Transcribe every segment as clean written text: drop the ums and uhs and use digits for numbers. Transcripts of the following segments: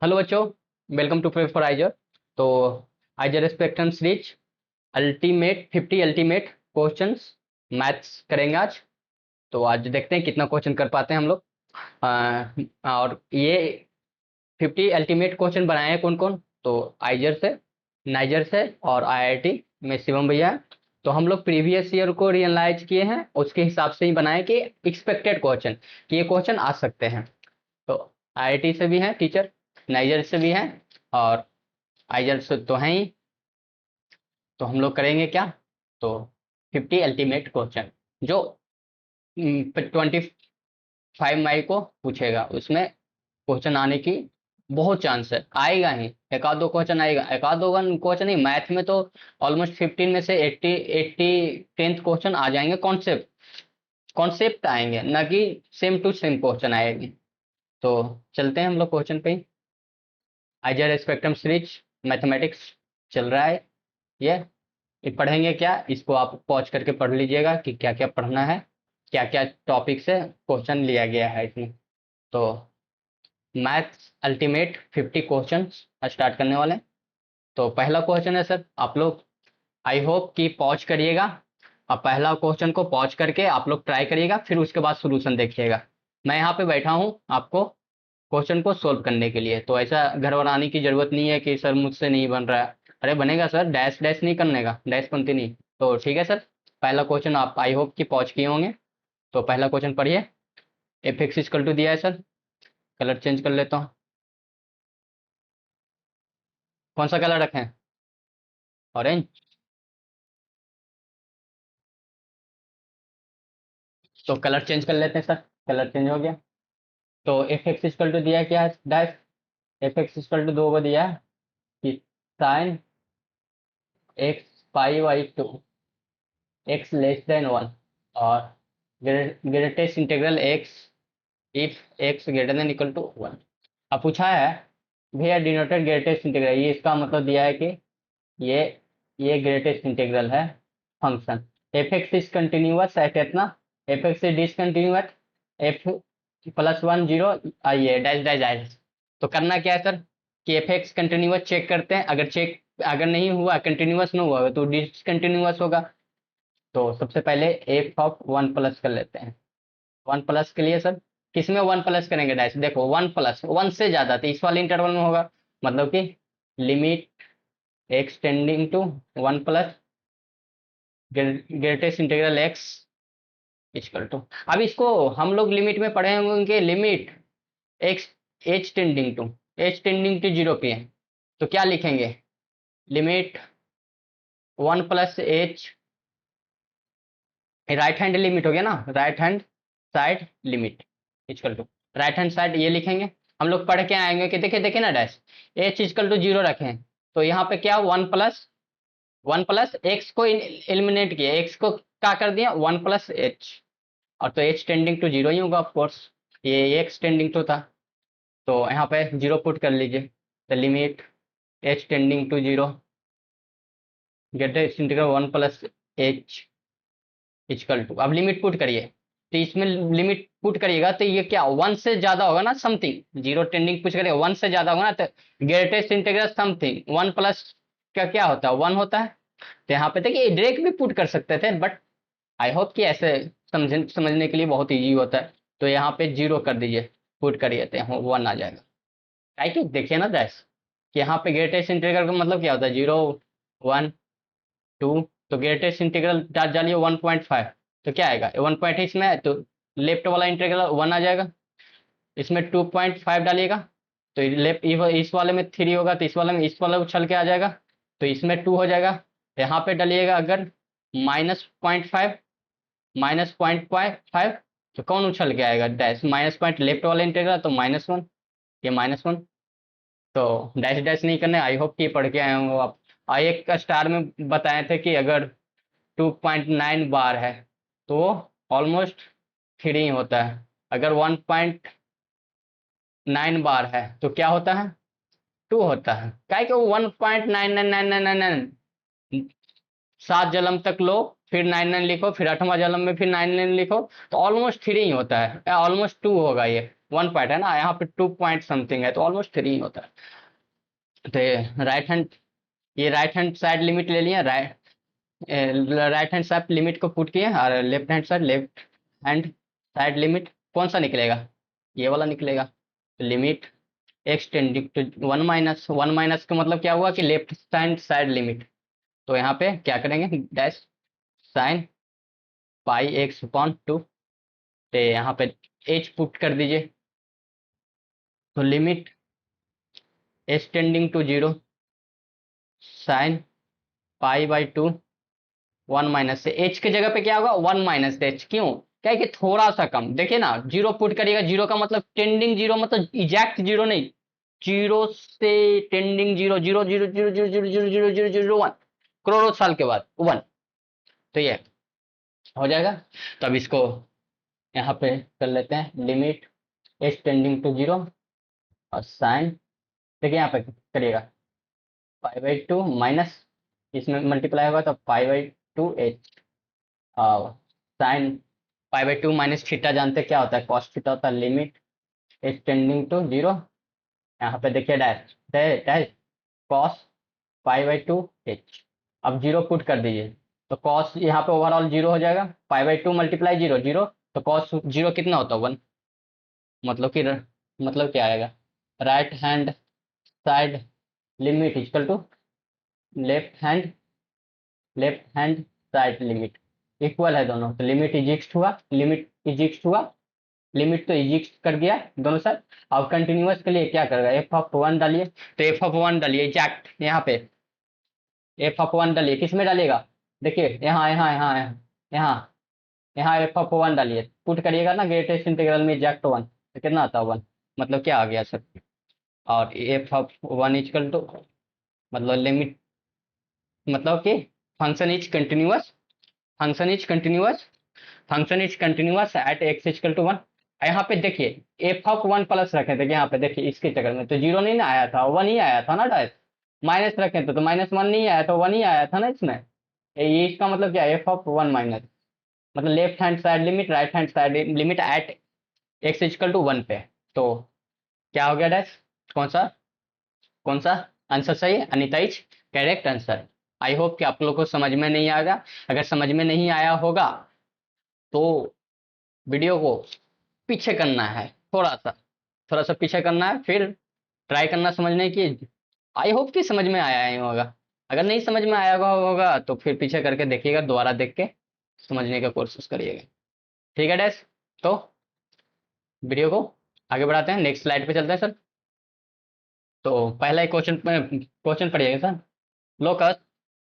Hello बच्चों, welcome to prepare for IISER. तो IISER spectrum series ultimate 50 ultimate questions maths करेंगे आज। तो आज देखते हैं कितना क्वेश्चन कर पाते हैं हम लोग। और ये 50 अल्टीमेट क्वेश्चन बनाए हैं कौन कौन? तो आइजर से, नाइजर से और आईआईटी में शिवम भैया हैं। तो हम लोग प्रीवियस ईयर को रियलाइज किए हैं, उसके हिसाब से ही बनाए कि एक्सपेक्टेड क्वेश्चन, कि ये क्वेश्चन आ सकते हैं। तो आईआईटी से भी हैं टीचर, नाइजर से भी हैं, और आइजर से तो हैं ही। तो हम लोग करेंगे क्या? तो 50 अल्टीमेट क्वेश्चन जो 25 मई को पूछेगा, उसमें क्वेश्चन आने की बहुत चांस है। आएगा ही, एक आध दो क्वेश्चन आएगा, एक आध दो क्वेश्चन ही। मैथ में तो ऑलमोस्ट 15 में से 80 टेंथ क्वेश्चन आ जाएंगे। कॉन्सेप्ट कॉन्सेप्ट आएंगे, ना कि सेम टू सेम क्वेश्चन आएंगे। तो चलते हैं हम लोग क्वेश्चन पे। आइजर स्पेक्ट्रम सीरीज मैथमेटिक्स चल रहा है ये। पढ़ेंगे क्या, इसको आप पॉज करके पढ़ लीजिएगा कि क्या क्या पढ़ना है, क्या क्या टॉपिक से क्वेश्चन लिया गया है इसमें। तो मैथ्स अल्टीमेट 50 क्वेश्चन स्टार्ट करने वाले हैं। तो पहला क्वेश्चन है सर, आप लोग आई होप कि पॉज करिएगा, और पहला क्वेश्चन को पॉज करके आप लोग ट्राई करिएगा, फिर उसके बाद सोल्यूशन देखिएगा। मैं यहाँ पे बैठा हूँ आपको क्वेश्चन को सोल्व करने के लिए, तो ऐसा घबराने की जरूरत नहीं है कि सर मुझसे नहीं बन रहा है। अरे बनेगा सर, डैश डैश नहीं करने का, डैश पंक्ति नहीं। तो ठीक है सर, पहला क्वेश्चन आप आई होप कि पहुंच किए होंगे। तो पहला क्वेश्चन पढ़िए। एफ एक्स इक्वल टू दिया है सर, कलर चेंज कर लेता हूँ। कौन सा कलर रखें? ऑरेंज। तो कलर चेंज कर लेते हैं सर, कलर चेंज हो गया। तो एफ एक्स इक्वल टू दिया है क्या है dash? F x equal to दो को दिया है कि sine x pi by two x less than one, और greatest integral x if x greater than equal to one. अब पूछा है भैया डिनोटेड ग्रेटेस्ट इंटीग्रल, ये इसका मतलब दिया है कि ये ये ग्रेटेस्ट इंटीग्रल है function. F x is continuous है कितना? F x is discontinuous, F plus one zero, आइए डैश डैश डैश। तो करना क्या है सर कि एफ एक्स कंटिन्यूअस चेक करते हैं। अगर नहीं हुआ, कंटिन्यूअस नहीं हुआ तो डिसकंटिन्यूअस होगा। तो सबसे पहले एफ ऑफ वन प्लस कर लेते हैं। वन प्लस के लिए सर किसमें वन प्लस करेंगे डैश? देखो वन प्लस वन से ज्यादा तो इस वाले इंटरवल में होगा, मतलब कि limit x tending to one plus greatest integral x equal to. अब इसको हम लोग लिमिट में पढ़े होंगे, limit x h tending to, h tending to zero पे है। तो क्या लिखेंगे? Limit one plus h, right hand limit हो गया ना, right hand side limit equal to, right hand side ये लिखेंगे। हम लोग पढ़ के आएंगे कि देखे देखे ना dash h equal to zero रखें। तो यहाँ पे क्या वन प्लस एक्स को एलिमिनेट किया, एक्स को क्या कर दिया? One plus h. और तो एच टेंडिंग टू जीरो ही होगा ऑफकोर्स, ये एक्स टेंडिंग टू था। तो यहाँ पे जीरो पुट कर लीजिए। तो limit h tending to zero get integral one plus h equal to, अब लिमिट पुट करिए। तो इसमें लिमिट पुट करिएगा तो ये क्या वन से ज्यादा होगा ना, समथिंग जीरो टेंडिंग पुट करिएगा, वन से ज्यादा होगा ना। तो greatest integral something one plus का क्या होता है? वन होता है। तो यहाँ पे देखिए डायरेक्ट भी पुट कर सकते थे, बट आई होप कि ऐसे समझने के लिए बहुत ईजी होता है। तो यहाँ पे जीरो कर दीजिए, पुट करिए तो वन आ जाएगा। है कि देखिए ना दैस कि यहाँ पे ग्रेटेस्ट इंटीग्रल का मतलब क्या होता है? Zero, one, two. तो ग्रेटेस्ट इंटीग्रल डालिए 1.5, तो क्या आएगा? 1 इसमें है तो लेफ्ट वाला इंटीग्रल वन आ जाएगा। इसमें 2.5 डालिएगा तो लेफ्ट इस वाले में थ्री होगा, तो इस वाले में इस वाला उछल के आ जाएगा, तो इसमें टू हो जाएगा। यहाँ पे डालिएगा अगर -0.5, -0.5, तो कौन उछल के आएगा? डैश माइनस पॉइंट लेफ्ट वाला इंटीग्रल, तो -1, ये -1। तो डैश डैश नहीं करने, आई होप कि पढ़ के आए होंगे आप। आई एक स्टार में बताए थे कि अगर 2.9 बार है तो ऑलमोस्ट थ्री होता है। अगर 1.9 बार है तो क्या होता है? टू होता है। क्या कि वो 1.99999 7 जन्म तक लो, फिर 9 9 लिखो, फिर 8वां जन्म में फिर 9 9 लिखो, तो ऑलमोस्ट 3 ही होता है, ऑलमोस्ट 2 होगा, ये 1 पॉइंट है ना, यहाँ पे 2 पॉइंट समथिंग है, तो ऑलमोस्ट 3 ही होता है। तो ये राइट हैंड साइड लिमिट ले लिया, राइट हैंड साइड लिमिट को पुट किए, और लेफ्ट हैंड साइड लिमिट कौन सा निकलेगा, ये वाला निकलेगा। लिमिट एक्स टेंडिंग टू 1 का मतलब क्या हुआ कि लेफ्ट हैंड साइड लिमिट, तो यहाँ पे क्या करेंगे, dash sine pi x upon 2, तो यहाँ पे एच पुट कर दीजिए, तो limit h tending to 0 sine pi by 2 1 से एच की जगह पे क्या होगा 1 - एच, क्यों, क्या है कि थोड़ा सा कम, देखिए ना, 0 पुट करिएगा, 0 का मतलब टेंडिंग 0, मतलब इजैक्ट 0 नहीं, 0 से टेंडिंग 0, 0 0 0 0 0 0 0 0 0 1, करोड़ों साल के बाद 1, तो ये हो जाएगा। तो अब इसको यहाँ पे कर लेते हैं, लिमिट एच टेंडिंग टू 0 और साइन, देखिए यहाँ पे करिएगा π/2 माइनस, इसमें मल्टीप्लाई होगा तो π/2h, और साइन π/2 माइनस थीटा जानते क्या होता है, कॉस थीटा होता है, लिमिट एच टेंडिंग टू 0, यहाँ पे देखिए डैश डैश कॉस π/2h, अब 0 पुट कर दीजिए, तो कॉस यहाँ पे ओवरऑल 0 हो जाएगा, π/2 मल्टीप्लाई 0 0, तो कॉस 0 कितना होता है 1, मतलब कि मतलब क्या आएगा, right hand side limit equal to left hand side limit, equal है दोनों, तो लिमिट इजिक्स्ट हुआ, लिमिट तो इजिक्स्ट कर दिया दोनों साइड। अब कंटिन्यूअस के लिए क्या करेगा, f(1) डालिए, तो f(1) डालिए एग्जैक्ट, यहाँ पे f(1) डालिए, किस में डालिएगा, देखिए यहाँ यहाँ यहाँ यहाँ यहाँ f(1) डालिए, पुट करिएगा ना ग्रेटेस्ट इंटीग्रल में एग्जैक्ट 1, तो कितना आता है 1, मतलब क्या आ गया सर, और f(1) इक्वल टू, मतलब लिमिट, मतलब कि function is continuous, function is continuous at x equal to 1। यहाँ पे देखिए f(1) प्लस रखे थे, यहाँ पे देखिए इसके चक्कर में तो 0 नहीं ना आया था, 1 ही आया था ना डायरेक्ट, माइनस रखे तो -1 नहीं आया था, 1 ही आया था ना इसमें, ये इसका मतलब क्या है f(1) माइनस, मतलब left hand side limit right hand side limit at x equal to 1 पे, तो क्या हो गया डैश, कौन सा आंसर सही है, Anita is correct answer. I hope कि आप लोग को समझ में नहीं आएगा, अगर समझ में नहीं आया होगा तो वीडियो को पीछे करना है, थोड़ा सा पीछे करना है, फिर ट्राई करना समझने की, आई होप कि समझ में आया ही होगा, अगर नहीं समझ में आया होगा तो फिर पीछे करके देखिएगा, दोबारा देख के समझने का कोशिश करिएगा, ठीक है डैश। तो वीडियो को आगे बढ़ाते हैं, नेक्स्ट स्लाइड पे चलते हैं सर। तो पहला एक क्वेश्चन पढ़िएगा sir, locus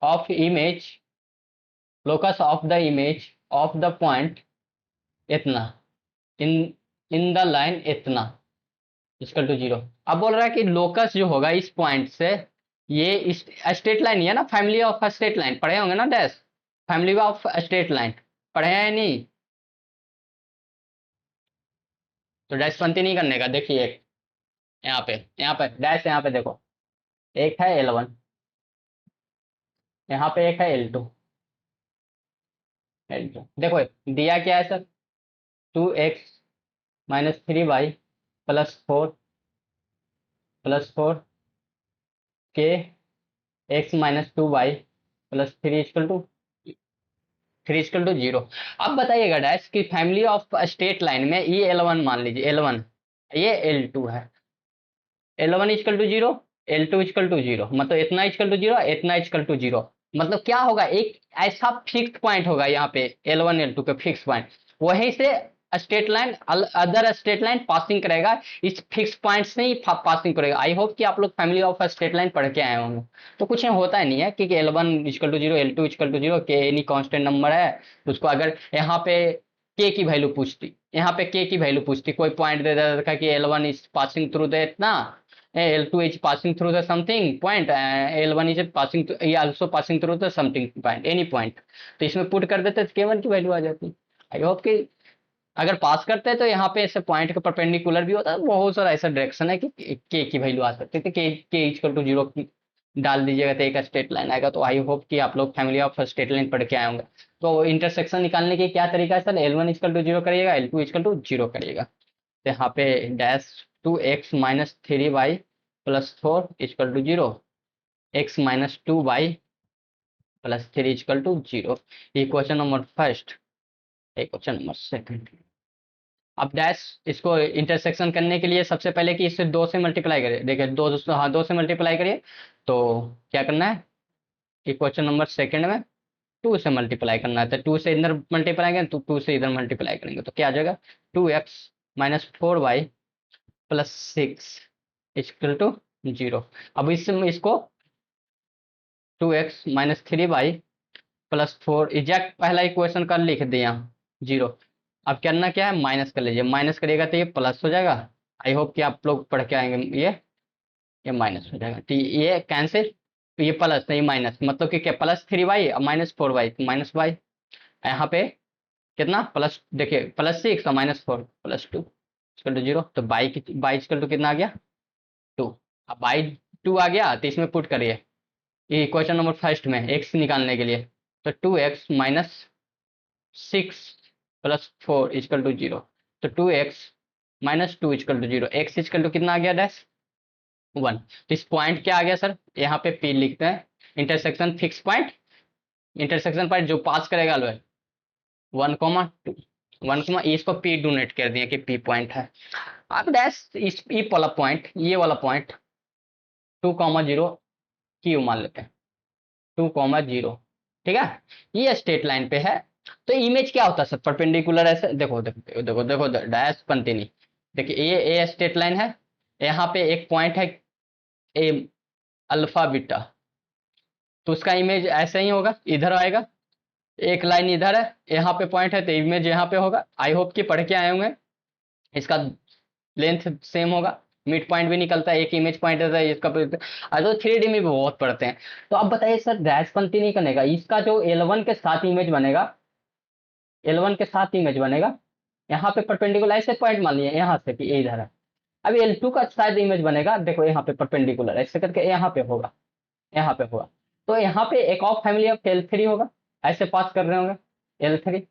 of image of the point इतना इन इन द लाइन इतना इक्वल टू 0। अब बोल रहा है कि लोकस जो होगा इस पॉइंट से, ये इस स्ट्रेट लाइन है ना, फैमिली ऑफ स्ट्रेट लाइन पढ़े होंगे ना dash, family of straight line पढ़े हैं नहीं, तो डैश पंक्ति नहीं करने का, देखिए एक यहाँ पे डैश, यहाँ पे देखो एक है L1, यहाँ पे एक है L2, देखो दिया क्या है सर, 2x - 3y +4 के x - 2y +3 = 0। अब बताइएगा डैश कि फैमिली ऑफ स्ट्रेट लाइन में ये L1 मान लीजिए, L1 ये L2 है, L1 = 0, L2 = 0, मतलब इतना इक्वल टू 0, इतना इक्वल टू 0, मतलब क्या होगा, एक ऐसा फिक्स पॉइंट होगा यहाँ पे L1 L2 के फिक्स पॉइंट, वहीं से straight line other straight line passing करेगा, इस फिक्स पॉइंट से ही पासिंग करेगा। आई होप कि आप लोग फैमिली ऑफ स्ट्रेट लाइन पढ़ के आए होंगे, तो कुछ होता ही नहीं है, क्योंकि L1 = 0, L2 = 0, के एनी कांस्टेंट नंबर है, उसको अगर यहाँ पे के की वैल्यू पूछती, कोई पॉइंट दे देता कि L1 is passing through the इतना, L2 is passing through the something point, L1 is passing also passing through the something point, any point, तो इसमें पुट कर देते तो K1 की वैल्यू आ जाती। आई होप कि अगर पास करते हैं तो यहाँ पे ऐसे पॉइंट के परपेंडिकुलर भी होता है, बहुत सारा ऐसा डायरेक्शन है कि K की वैल्यू आ सकती है, K = 0 डाल दीजिएगा तो एक स्ट्रेट लाइन आएगा। तो आई होप कि आप लोग फैमिली ऑफ स्ट्रेट लाइन पढ़ के आए होंगे। तो इंटरसेक्शन निकालने की क्या तरीका है sir, L1 equal to zero करिएगा, L2 इक्वल टू जीरो करिएगा। तो यहाँ पे dash 2x-3y plus 4 equal to zero, x-2y plus 3 equal to zero. ये क्वेश्चन नंबर फर्स्ट। एक क्वेश्चन नंबर सेकंड। अब डैश इसको इंटरसेक्शन करने के लिए सबसे पहले कि इससे 2 से मल्टीप्लाई करिए। देखिए हाँ 2 से मल्टीप्लाई करिए। तो क्या करना है कि क्वेश्चन नंबर सेकंड में 2 से मल्टीप्लाई करना है। तो 2 से इधर मल्टीप्लाई करेंगे तो 2 से इधर मल्टीप्लाई करेंगे तो क्या आ जाएगा, 2x-4y plus 6 equal to zero. अब इसको 2x-3y प्लस 4 एग्जैक्ट पहला इक्वेशन का लिख दिया जीरो। अब करना क्या है, माइनस कर लीजिए, माइनस करिएगा तो ये प्लस हो जाएगा। आई होप कि आप लोग पढ़ के आएंगे। ये माइनस हो जाएगा, तो ये कैंसिल, तो ये प्लस नहीं माइनस, मतलब कि क्या, +3y और -4y, -y। यहाँ पे कितना प्लस, देखिए +6 और -4 +2 इक्वल टू जीरो। तो बाई इक्वल टू कितना आ गया, 2। अब बाई 2 आ गया तो इसमें पुट करिए, ये क्वेश्चन नंबर फर्स्ट में एक्स निकालने के लिए। तो 2x-6 plus 4 equal to zero. तो 2x-2 equal to zero, x equal to कितना आ गया डैश 1। तो इस पॉइंट क्या आ गया सर, यहाँ पे P लिखते हैं, intersection fix point, intersection point जो पास करेगा लो है 1,2, 1, इसको P डोनेट कर दिया कि P पॉइंट है। अब डैश इस ई वाला पॉइंट, ये वाला पॉइंट 2,0 क्यू मान लेते हैं, 2,0, ठीक है, ये स्ट्रेट लाइन पे है। तो इमेज क्या होता है सर, परपेंडिकुलर ऐसे, देखो देखो देखो देखो डैश बनती नहीं। देखिए ये स्ट्रेट लाइन है, यहाँ पे एक पॉइंट है ए अल्फा बीटा, तो उसका इमेज ऐसे ही होगा, इधर आएगा, एक लाइन इधर है, यहाँ पे पॉइंट है तो इमेज यहाँ पे होगा। आई होप कि पढ़ के आए होंगे। इसका लेंथ सेम होगा, मिड पॉइंट भी निकलता है, एक इमेज पॉइंट रहता है इसका। तो 3D में भी बहुत पढ़ते हैं। तो अब बताइए सर डैश पंक्ति नहीं करने का, इसका जो L1 के साथ इमेज बनेगा, L1 के साथ इमेज बनेगा, यहाँ पे परपेंडिकुलर ऐसे पॉइंट मान लिए यहाँ से कि ये इधर है। अब L2 का शायद इमेज बनेगा, देखो यहाँ पे परपेंडिकुलर ऐसे करके यहाँ पे होगा, यहाँ पे होगा। तो यहाँ पे एक और फैमिली ऑफ L3 होगा, ऐसे पास कर रहे होंगे L3।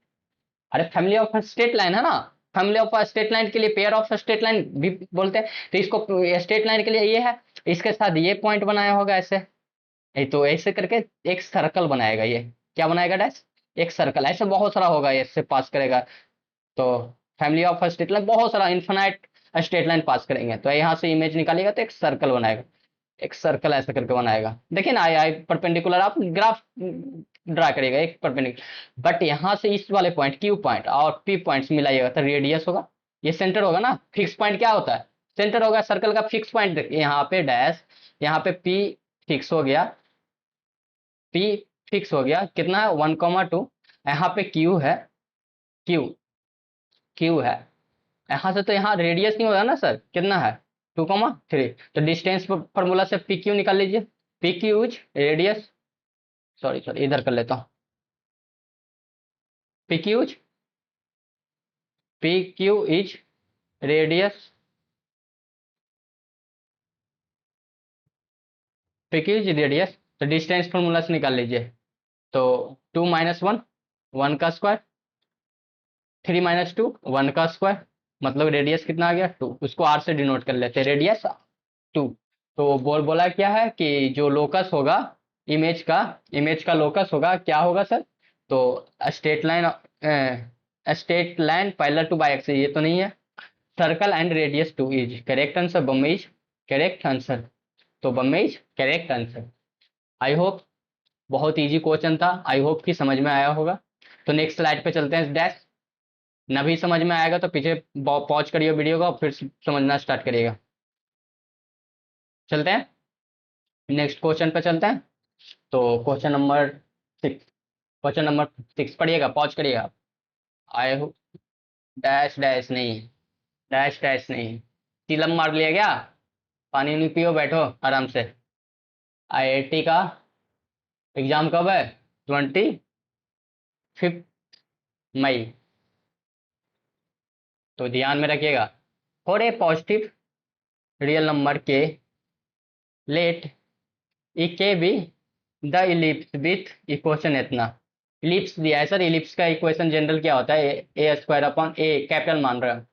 अरे फैमिली ऑफ स्ट्रेट लाइन है ना, फैमिली ऑफ स्ट्रेट लाइन के लिए पेयर ऑफ स्ट्रेट लाइन भी बोलते हैं। तो इसको स्ट्रेट लाइन के लिए ये है, इसके साथ ये पॉइंट बनाया होगा ऐसे, तो ऐसे करके एक सर्कल बनाएगा। ये क्या बनाएगा डैश, एक सर्कल, ऐसे बहुत सारा होगा इससे पास करेगा। तो फैमिली ऑफ स्ट्रेट लाइन बहुत सारा इन्फिनाइट स्ट्रेट लाइन पास करेंगे, तो यहाँ से इमेज निकालेगा तो एक सर्कल बनाएगा, एक सर्कल ऐसा करके बनाएगा। देखिए ना आई परपेंडिकुलर, आप ग्राफ ड्रा करेगा एक परपेंडिकुलर, बट यहाँ से इस वाले पॉइंट क्यू पॉइंट और पी पॉइंट्स मिलाइएगा तो रेडियस होगा, ये सेंटर होगा ना। फिक्स पॉइंट क्या होता है, सेंटर होगा सर्कल का फिक्स पॉइंट। देखिए यहाँ पे डैश, यहाँ पे पी फिक्स हो गया, पी फिक्स हो गया कितना है 1,2। यहाँ पे क्यू है, क्यू क्यू है, यहाँ से तो यहाँ रेडियस नहीं होगा ना सर, कितना है 2,3। तो डिस्टेंस फॉर्मूला से पी क्यू निकाल लीजिए, P Q's radius, sorry sorry इधर कर लेता हूँ, P Q's, P Q is radius, P Q is radius. तो डिस्टेंस फॉर्मूला से निकाल लीजिए। तो 2 - 1, 1 का स्क्वायर, 3 - 2, 1 का स्क्वायर, मतलब रेडियस कितना आ गया 2। उसको आर से डिनोट कर लेते हैं, रेडियस 2। तो बोला क्या है कि जो लोकस होगा इमेज का लोकस होगा क्या होगा सर, तो straight line, straight line parallel to y x, ये तो नहीं है, circle and radius 2 is correct answer, बमेज करेक्ट आंसर। तो बमेज करेक्ट आंसर। आई होप बहुत इजी क्वेश्चन था, आई होप कि समझ में आया होगा। तो नेक्स्ट स्लाइड पे चलते हैं डैश। न भी समझ में आएगा तो पीछे पॉज करिए वीडियो को और फिर समझना स्टार्ट करिएगा। चलते हैं नेक्स्ट क्वेश्चन पे चलते हैं। तो क्वेश्चन नंबर 6, क्वेश्चन नंबर 6 पढ़िएगा, पॉज करिएगा। आई होप डैश डैश नहीं, डैश डैश नहीं, तिलम मार लिया क्या, पानी नहीं पियो, बैठो आराम से। आईआईटी का एग्जाम कब है, 25 मई। तो ध्यान में रखिएगा, for a positive real number k let E k be the ellipse with equation इतना। इलिप्स दिया है सर, इलिप्स का इक्वेशन जनरल क्या होता है, a square upon a capital मान रहे हैं,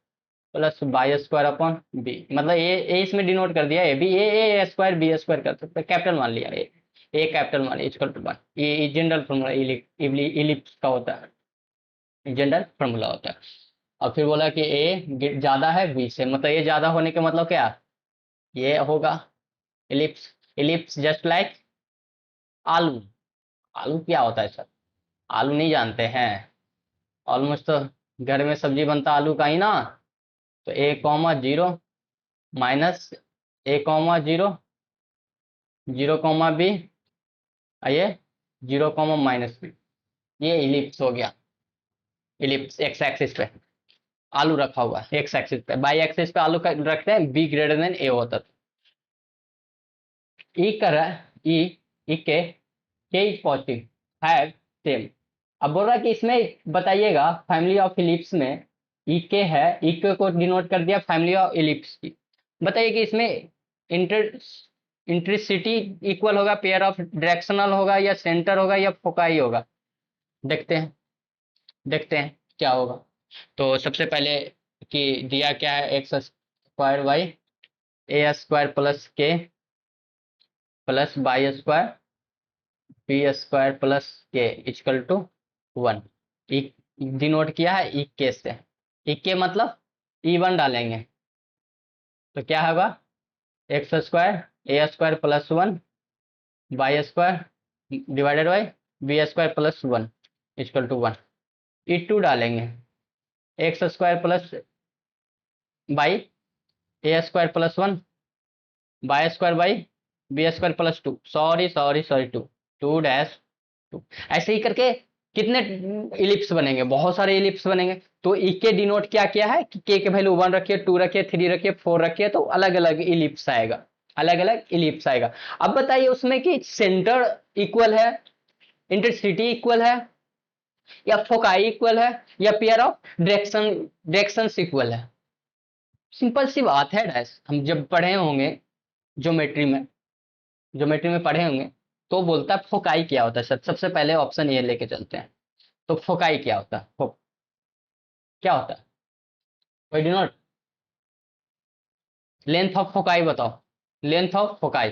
plus by square upon b, मतलब ए इसमें डिनोट कर दिया, a b a square b square कर सकते, कैपिटल मान लिया, ए कैपिटल मान लिया इक्वल टू वन। ये जनरल फॉर्मूला इलिप्स का होता है, जनरल फॉर्मूला होता है। और फिर बोला कि ए ज्यादा है बी से, मतलब ये ज्यादा होने का मतलब क्या, ये होगा इलिप्स। इलिप्स जस्ट लाइक आलू। आलू क्या होता है सर, आलू नहीं जानते हैं, ऑलमोस्ट तो घर में सब्जी बनता आलू का ही ना। तो a comma zero minus a comma zero, zero comma b, ये जीरो कॉमा माइनस बी, ये इलिप्स हो गया। इलिप्स एक्स एक्सिस पे आलू रखा हुआ है, एक्स एक्सिस पे, बाई एक्सिस पे आलू का रखते हैं, बी ग्रेटर देन ए होता था। ई कर रहा है ई के इज पॉजिटिव हैव सेम। अब बोल रहा है कि इसमें बताइएगा फैमिली ऑफ इलिप्स में ई के है, ई के को डिनोट कर दिया फैमिली ऑफ इलिप्स की। बताइए कि इसमें इंटर इंट्रिसिटी इक्वल होगा, पेयर ऑफ डायरेक्शनल होगा, या सेंटर होगा, या फोकाई होगा। देखते हैं, देखते हैं क्या होगा। तो सबसे पहले कि दिया क्या है, x square y a square plus k plus by square b square plus k equal to one. Denote किया है ई के से, ई के मतलब ई वन डालेंगे तो क्या होगा, x square a square plus one by square divided by b square plus one equal to one. E two डालेंगे, x square plus by a square plus one by square by b square plus two, sorry sorry sorry two, two dash two. ऐसे ही करके कितने ellipse बनेंगे, बहुत सारे ellipse बनेंगे। तो ई के डिनोट क्या किया है कि के वैल्यू वन रखिए, टू रखिए, थ्री रखिए, फोर रखिए, तो अलग अलग इलिप्स आएगा, अलग अलग इलिप्स आएगा। अब बताइए उसमें कि सेंटर इक्वल है, इंटरसिटी इक्वल है, या फोकाई इक्वल है, या पेयर ऑफ डायरेक्शन इक्वल है। सिंपल सी बात है डैश, हम जब पढ़े होंगे ज्योमेट्री में, ज्योमेट्री में पढ़े होंगे, तो बोलता है फोकाई क्या होता है सर। सबसे पहले ऑप्शन ये लेके चलते हैं। तो फोकाई क्या होता है, क्या होता है, कोई do not, length of foci बताओ, लेंथ ऑफ फोकाई।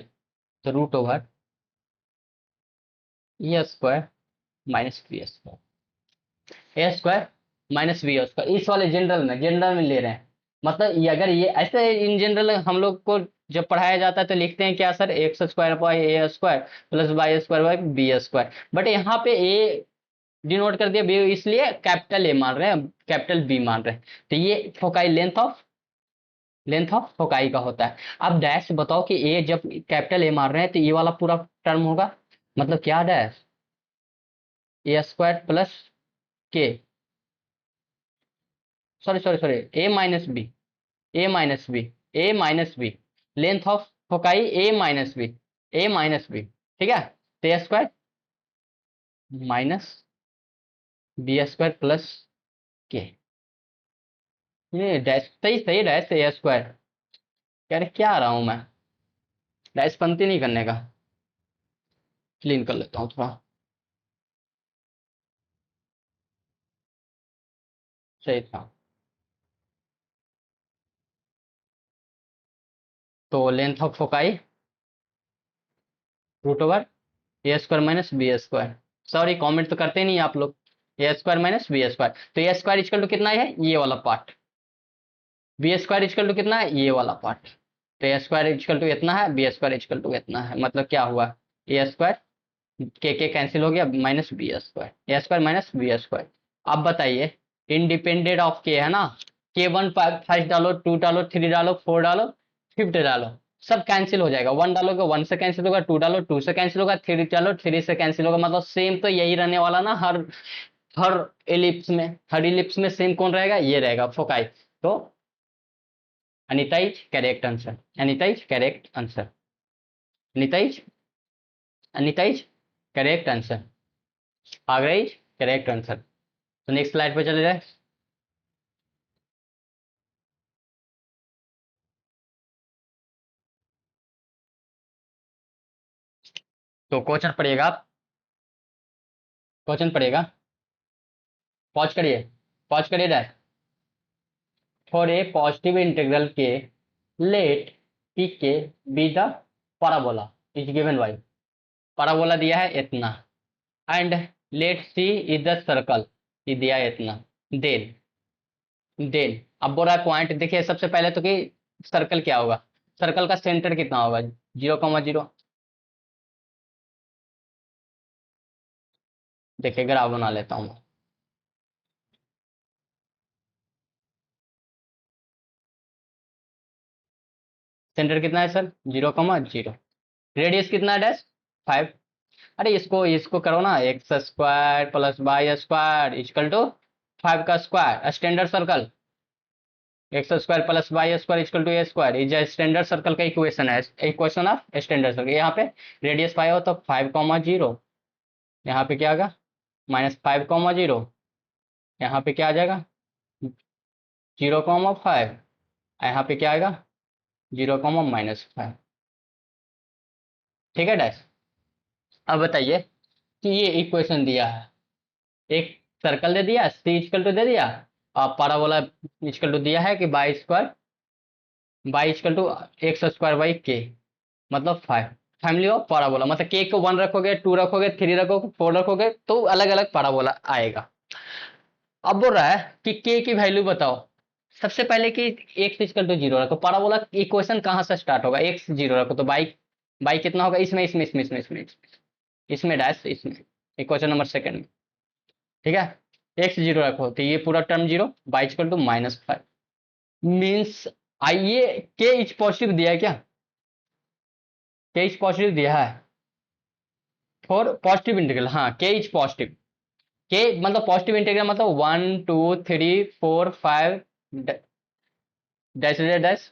तो root over a square minus b square, a square minus b square, इस वाले जनरल में ले रहे हैं। मतलब ये अगर ये ऐसे इन जनरल हम लोग को जब पढ़ाया जाता है तो लिखते हैं क्या sir, x square by a square plus by square by b square, but यहाँ पे ए डिनोट कर दिया बी, इसलिए कैपिटल ए मान रहे हैं, कैपिटल बी मान रहे हैं। तो ये फोकाई लेंथ ऑफ फोकाई का होता है। अब डैश बताओ कि ए जब कैपिटल ए मान रहे हैं तो ये वाला पूरा टर्म होगा, मतलब क्या dash, a square plus k, sorry sorry sorry, a minus b, a minus b, a minus b, length of foci a minus b, a minus b, ठीक है। तो a square minus b square plus k, ये dash सही सही, dash a square, कह रहे क्या आ रहा हूं मैं, डैश पंक्ति नहीं करने का, क्लीन कर लेता हूँ थोड़ा, सही था। तो length of foci root over a square minus b square, sorry comment तो करते नहीं आप लोग, a square minus b square, तो ए स्क्वायर इक्वल टू कितना है, ये वाला part, b square equal to कितना है, ये वाला पार्ट। तो ए स्क्वायर इक्वल टू इतना है, बी स्क्वायर इक्वल टू इतना है, मतलब क्या हुआ, ए स्क्वायर के कैंसिल हो गया, minus b square, a square minus b square. अब बताइए इंडिपेंडेंट ऑफ के है ना, के वन फर्स्ट डालो, टू डालो, थ्री डालो, फोर डालो, फिफ्थ डालो, सब कैंसिल हो जाएगा। वन डालोगे वन से कैंसिल होगा, टू डालो टू से कैंसिल होगा, थ्री डालो थ्री से कैंसिल होगा, मतलब सेम तो यही रहने वाला ना, हर हर एलिप्स में, हर एलिप्स में सेम कौन रहेगा, ये रहेगा फोकाई। तो Anita is correct answer, Anita is correct answer, Anita is, Anita is correct answer, Agra is correct answer. तो नेक्स्ट स्लाइड पे चले जाए। तो क्वेश्चन पढ़िएगा आप, क्वेश्चन पढ़िएगा, पॉज करिए dash. For a positive integral के लेट पी के be the parabola is given by, parabola दिया है इतना, and let see is the circle, ये दिया है इतना। देन देन अब बोल रहा है पॉइंट, देखिए सबसे पहले तो कि सर्कल क्या होगा, सर्कल का सेंटर कितना होगा, 0,0। देखिए ग्राफ बना लेता हूँ, सेंटर कितना है सर, 0,0। रेडियस कितना है डैश, 5। अरे इसको इसको करो ना, x square plus y square equal to 5 का square, standard circle. X square plus y square equal to a square is standard circle का इक्वेशन है, इक्वेशन ऑफ स्टैंडर्ड सर्कल। यहाँ पे रेडियस 5 हो तो 5,0, यहाँ पे क्या आएगा -5,0, यहाँ पे क्या आ जाएगा 0,5, यहाँ पे क्या आएगा 0,-5। ठीक है डैश। अब बताइए कि ये इक्वेशन दिया है, एक सर्कल दे दिया, सी इक्वल टू दे दिया, और पैराबोला इक्वल टू दिया है कि by equal to x square by k, मतलब 5। फैमिली ऑफ पैराबोला, मतलब के को 1 रखोगे, 2 रखोगे, 3 रखोगे, 4 रखोगे तो अलग अलग पैराबोला आएगा। अब बोल रहा है कि के की वैल्यू बताओ, सबसे पहले कि एक्स इक्वल टू 0 रखो, पैराबोला इक्वेशन कहाँ से स्टार्ट होगा, एक्स 0 रखो तो बाई बाई कितना होगा, इसमें डैश, इसमें इक्वेशन नंबर सेकंड में। ठीक है, एक्स 0 रखो तो ये पूरा term 0, by equal to -5 means, आइए के इच पॉजिटिव दिया है क्या, के इच पॉजिटिव दिया है फॉर पॉजिटिव इंटीग्रल, हाँ के इच पॉजिटिव, के मतलब पॉजिटिव इंटीग्रल मतलब 1 2 3 4 5 डैश डैश।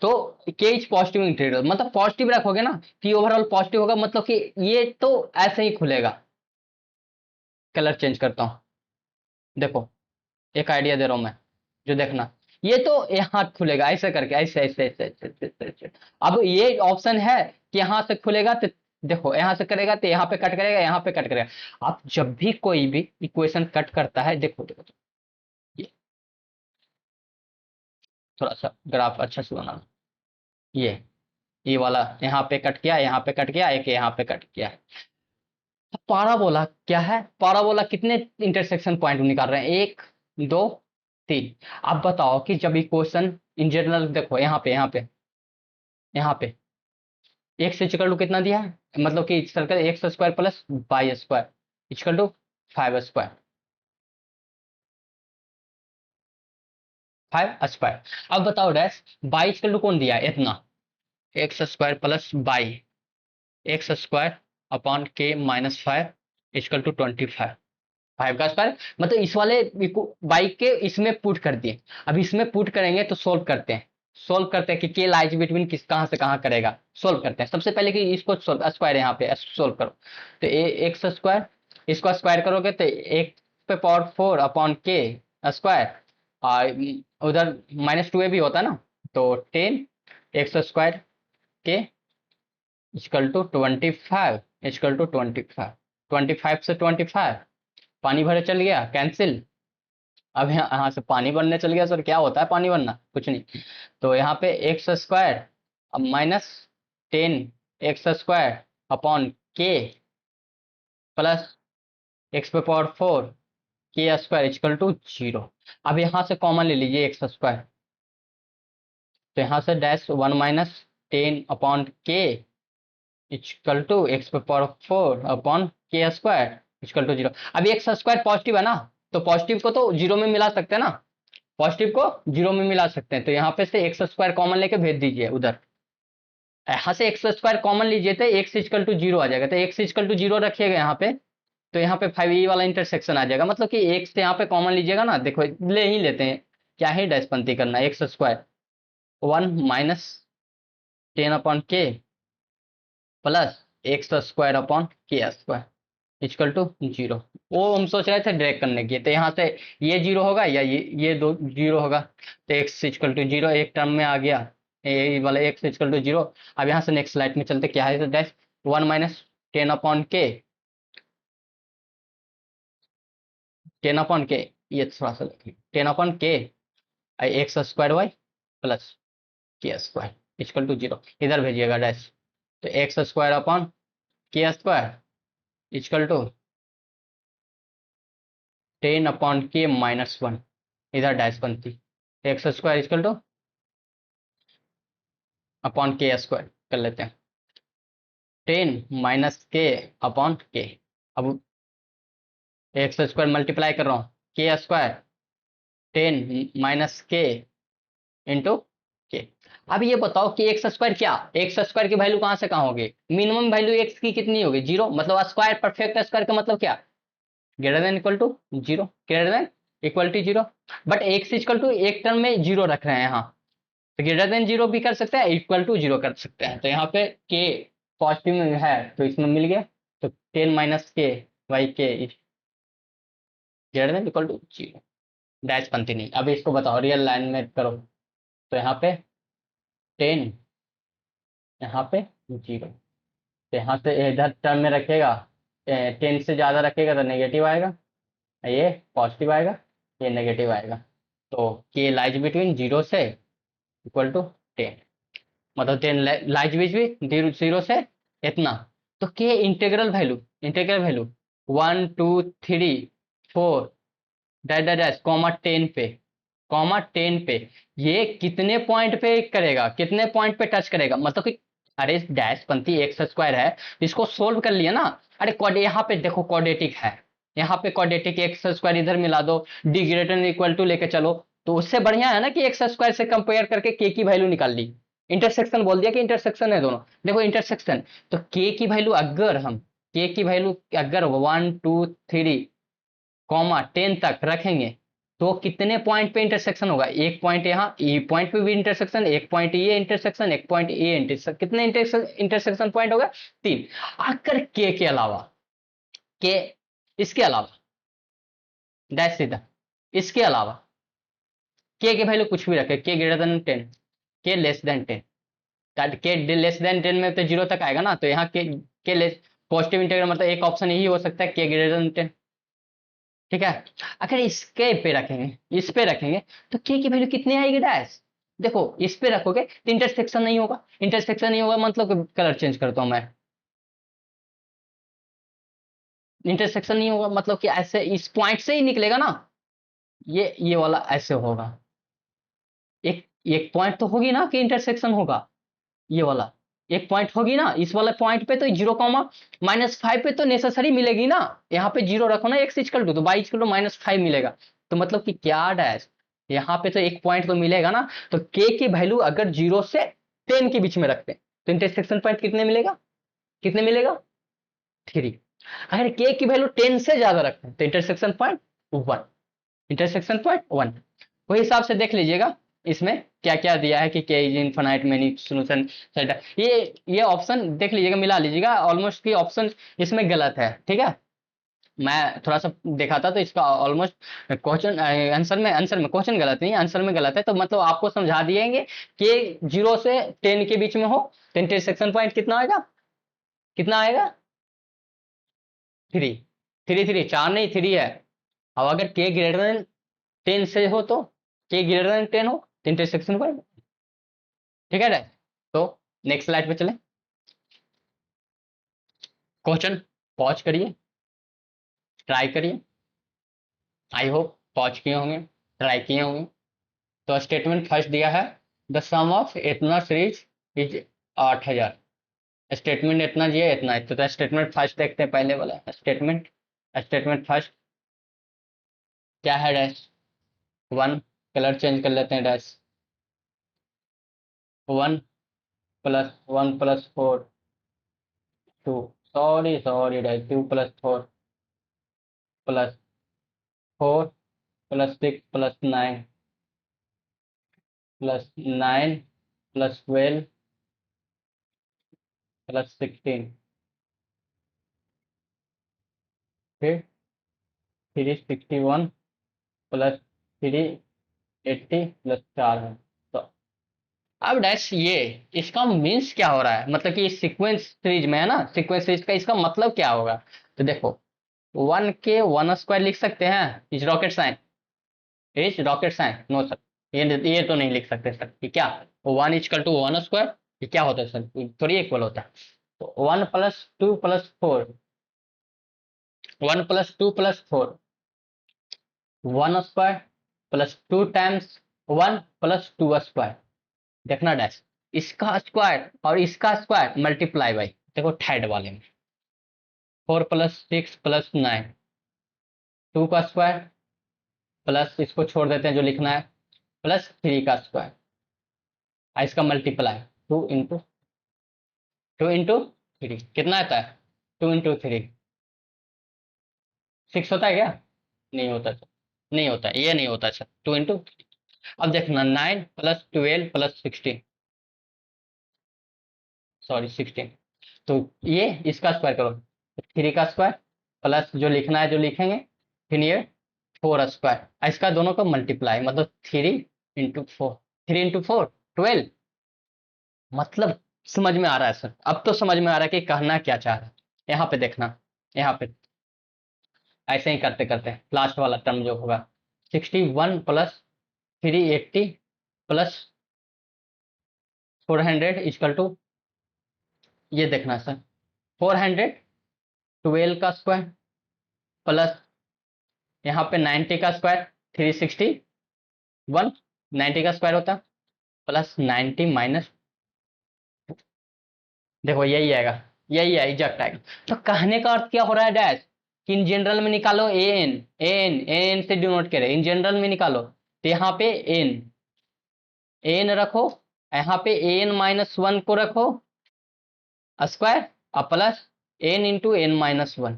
तो के इच पॉजिटिव इंटीग्रल मतलब पॉजिटिव रखोगे ना कि ओवरऑल पॉजिटिव होगा, मतलब कि ये तो ऐसे ही खुलेगा। कलर चेंज करता हूं, देखो एक आइडिया दे रहा हूं मैं, जो देखना, ये तो यहाँ खुलेगा ऐसे करके, ऐसे ऐसे ऐसे ऐसे ऐसे ऐसे ऐसे। अब ये ऑप्शन है कि यहाँ से खुलेगा तो देखो, यहाँ से करेगा तो यहाँ पे कट करेगा, यहाँ पे कट करेगा। आप जब भी कोई भी इक्वेशन कट करता है, देखो देखो ये थोड़ा सा ग्राफ अच्छा से बनाना, ये वाला यहाँ पे कट किया, यहाँ पे कट किया, एक यहाँ पे कट किया। पाराबोला क्या है, पाराबोला कितने इंटरसेक्शन पॉइंट निकाल रहे हैं, 1 2 3। आप बताओ कि जब इक्वेशन इन जनरल देखो, यहाँ पे एक्स इक्वल टू कितना दिया है, मतलब कि circle x square plus y square equal to 5 square, 5 square. अब बताओ डैश, बाई इक्वल टू कौन दिया है इतना, x square plus by x square upon के -5 इक्वल टू 25, 5 का स्क्वायर, मतलब इस वाले बाई के इसमें पुट कर दिए। अब इसमें पुट करेंगे तो सोल्व करते हैं कि के लाइज बिटवीन किस कहां से कहां करेगा, सोल्व करते हैं। सबसे पहले कि इसको स्क्वायर यहाँ पे सोल्व करो, तो एक्स स्क्वायर, इसको स्क्वायर करोगे तो एक पे पावर 4 अपॉन के स्क्वायर, और उधर -2a भी होता है ना, तो 10 एक्स स्क्वायर के इक्वल टू 25 इक्वल टू 25, 25 से 25 पानी भरे चल गया कैंसिल। अब यहाँ से पानी बनने चल गया सर, क्या होता है पानी बनना, कुछ नहीं। तो यहाँ पे एक्स स्क्वायर अब -10 एक्स स्क्वायर अपॉन के प्लस एक्स पे पावर 4 के स्क्वायर इक्वल टू 0। अब यहाँ से कॉमन ले लीजिए एक्स स्क्वायर, तो यहाँ से डैश 1 - 10 अपॉन के इक्वल टू एक्स पे power 4 upon k square equal to 0। अब एक्स स्क्वायर पॉजिटिव है ना, तो पॉजिटिव को तो 0 में मिला सकते हैं ना, पॉजिटिव को 0 में मिला सकते हैं, तो यहाँ पे से एक्स स्क्वायर कॉमन लेके भेज दीजिए उधर। यहाँ से एक्स स्क्वायर कॉमन लीजिए तो एक्स इक्वल टू 0 आ जाएगा, तो एक्स इक्वल टू 0 रखिएगा यहाँ पे, तो यहाँ पे 5 वाला इंटरसेक्शन आ जाएगा, मतलब कि एक्स से यहाँ पे कॉमन लीजिएगा ना, देखो ले ही लेते हैं, क्या ही डैशपंथी करना, एक्स स्क्वायर 1 - 10 अपॉन के plus x square upon k square equal to 0। वो हम सोच रहे थे ड्रैग करने की, तो यहाँ से ये 0 होगा या ये दो 0 होगा, तो एक्स इक्वल टू 0 एक टर्म में आ गया, ये वाला एक्स इक्वल टू 0। अब यहाँ से नेक्स्ट स्लाइड में चलते, क्या है डैश 1 माइनस 10/k, 10/k, ये थोड़ा सा 10/k x square y plus k square equal to 0, इधर भेजिएगा डैश, तो x square upon k square equal to 10/k minus 1, इधर डैश बनती, x square equal to upon k square कर लेते हैं, 10 - k/k। अब एक्स स्क्वायर मल्टीप्लाई कर रहा हूँ, के स्क्वायर 10 - k इंटू के। अब ये बताओ कि एक्स स्क्वायर क्या, एक्स स्क्वायर की वैल्यू कहाँ से कहाँ होगी, मिनिमम वैल्यू एक्स की कितनी होगी, 0, मतलब स्क्वायर, परफेक्ट स्क्वायर का मतलब क्या, greater than equal to 0, greater than equal to 0, but x equal to एक टर्म में 0 रख रहे हैं यहाँ, तो ग्रेटर देन 0 भी कर सकते हैं, इक्वल टू 0 कर सकते हैं, तो यहाँ पे के पॉजिटिव में है तो इसमें मिल गया, तो 10 - k/k greater than equal to 0, dash बनती नहीं। अब इसको बताओ रियल लाइन में करो, तो यहाँ पे 10, यहाँ पे 0, तो यहाँ से इधर टर्म में रखेगा, 10 से ज़्यादा रखेगा तो नेगेटिव आएगा, ये पॉजिटिव आएगा, ये नेगेटिव आएगा, तो के लाइज बिटवीन 0 से इक्वल टू 10, मतलब 10 लाइज बिटवीन 0 से इतना, तो के integral value 1 2 3 4 dash dash dash comma 10 पे, कॉमा 10 पे, ये कितने पॉइंट पे करेगा, कितने पॉइंट पे टच करेगा, मतलब कि अरे डैश पंथी एक्स स्क्वायर है, इसको सोल्व कर लिया ना, अरे यहाँ पे देखो क्वाड्रेटिक है, यहाँ पे क्वाड्रेटिक, एक्स स्क्वायर इधर मिला दो, D greater than equal to लेके चलो, तो उससे बढ़िया है ना कि एक्स स्क्वायर से कंपेयर करके के की वैल्यू निकाल ली, इंटरसेक्शन बोल दिया कि इंटरसेक्शन है दोनों, देखो इंटरसेक्शन, तो के की वैल्यू अगर हम, के की वैल्यू अगर 1 2 3 कॉमा 10 तक रखेंगे, तो कितने पॉइंट पे इंटरसेक्शन होगा, एक पॉइंट यहाँ ई पॉइंट पे भी इंटरसेक्शन, एक पॉइंट ये इंटरसेक्शन, एक पॉइंट ये इंटरसेक्शन, कितने इंटरसेक्शन पॉइंट होगा, 3। अगर के अलावा, के इसके अलावा डैश सीधा, इसके अलावा के वैल्यू कुछ भी रखे, के ग्रेटर देन 10, के लेस देन 10, के लेस देन 10 में तो 0 तक आएगा ना, तो यहाँ के लेस पॉजिटिव इंटीग्रल, मतलब एक ऑप्शन यही हो सकता है, के ग्रेटर देन 10, ठीक है। अगर इसके पे रखेंगे, इस पे रखेंगे, तो के की वैल्यू कितनी आएगी डैश, देखो इस पे रखोगे तो इंटरसेक्शन नहीं होगा, इंटरसेक्शन नहीं होगा मतलब कलर चेंज करता हूं मैं, इंटरसेक्शन नहीं होगा मतलब कि ऐसे इस पॉइंट से ही निकलेगा ना, ये वाला ऐसे होगा, एक एक पॉइंट तो होगी ना कि इंटरसेक्शन होगा, ये वाला एक पॉइंट होगी ना, इस वाले पॉइंट पे तो 0 - -5 पे तो नेसेसरी मिलेगी ना, यहाँ पे 0 रखो ना, एक्स इक्वल टू, तो वाई इक्वल टू -5 मिलेगा, तो मतलब कि क्या डैश, यहाँ पे तो एक पॉइंट तो मिलेगा ना, तो के की वैल्यू अगर 0 से 10 के बीच में रखते हैं, तो इंटरसेक्शन पॉइंट कितने मिलेगा, कितने मिलेगा, 3। अगर के की वैल्यू 10 से ज्यादा रखते हैं, तो इंटरसेक्शन पॉइंट 1, इंटरसेक्शन पॉइंट 1, वही हिसाब से देख लीजिएगा इसमें क्या क्या दिया है कि के is infinite many solution set, ये ऑप्शन देख लीजिएगा, मिला लीजिएगा, ऑलमोस्ट की ऑप्शन इसमें गलत है, ठीक है, मैं थोड़ा सा देखा था तो इसका ऑलमोस्ट क्वेश्चन आंसर में क्वेश्चन गलत नहीं, आंसर में गलत है, तो मतलब आपको समझा दिएंगे कि 0 से 10 के बीच में हो, तो इंटरसेक्शन पॉइंट कितना आएगा, कितना आएगा, 3, 3 4 नहीं 3 है, अब अगर के ग्रेटर देन 10 से हो, तो के ग्रेटर देन 10 हो, तो इंटरसेक्शन पॉइंट, ठीक है, तो नेक्स्ट स्लाइड पे चले, क्वेश्चन पॉज करिए, ट्राई करिए, आई होप पॉज किए होंगे, ट्राई किए होंगे, तो स्टेटमेंट फर्स्ट दिया है, द सम ऑफ इतना सीरीज इज 8000, स्टेटमेंट इतना दिया इतना, तो स्टेटमेंट फर्स्ट देखते हैं, पहले वाला स्टेटमेंट, स्टेटमेंट फर्स्ट क्या है डैश 1, कलर चेंज कर लेते हैं डैश 1 + 1 + 4 2, सॉरी डैश 2 + 4 + 4 + 6 + 9 +9 + 12 + 16, फिर 361 + 380 + 4 है, तो अब डैश ये इसका मीन्स क्या हो रहा है, मतलब कि सीक्वेंस सीरीज में है ना, सीक्वेंस सीरीज का इसका मतलब क्या होगा। तो देखो 1 के 1 स्क्वायर लिख सकते हैं, is rocket sign, is rocket sign, no sir, ये तो नहीं लिख सकते सर, ये क्या 1 = 1 स्क्वायर, ये क्या होता है सर, थोड़ी इक्वल होता है। तो 1 + 2 + 4, 1 + 2 + 4, 1 स्क्वायर +2 टाइम्स 1 + 2 स्क्वायर, देखना डैश, इसका स्क्वायर और इसका स्क्वायर मल्टीप्लाई बाई, देखो थर्ड वाले में 4 + 6 + 9, 2 का स्क्वायर प्लस इसको छोड़ देते हैं जो लिखना है, +3 का स्क्वायर, और इसका मल्टीप्लाई 2 × 3 कितना आता है, 2 × 3 6 होता है क्या, नहीं होता सर, नहीं होता, ये नहीं होता सर, 2 × 3। अब देखना 9 + 12 + 16, सॉरी 16, तो ये इसका स्क्वायर करो, 3 का स्क्वायर प्लस जो लिखना है जो लिखेंगे, फिर ये 4 स्क्वायर, इसका दोनों का मल्टीप्लाई, मतलब 3 × 4, 3 × 4 12, मतलब समझ में आ रहा है सर, अब तो समझ में आ रहा है कि कहना क्या चाह रहा है। यहाँ पे देखना, यहाँ पे ऐसे ही करते करते लास्ट वाला टर्म जो होगा, 61 + 380 +400 = ये देखना सर, 412 का स्क्वायर प्लस यहाँ पे 90 का स्क्वायर, 361, 90 का स्क्वायर होता है प्लस 90 माइनस, देखो यही आएगा, यही है एग्जैक्ट आएगा। तो कहने का अर्थ क्या हो रहा है डैश, कि इन जनरल में निकालो एन, एन एन से डिनोट करे, इन जनरल में निकालो, तो यहाँ पे एन, एन रखो, यहाँ पे n-1 को रखो स्क्वायर, और plus n × n-1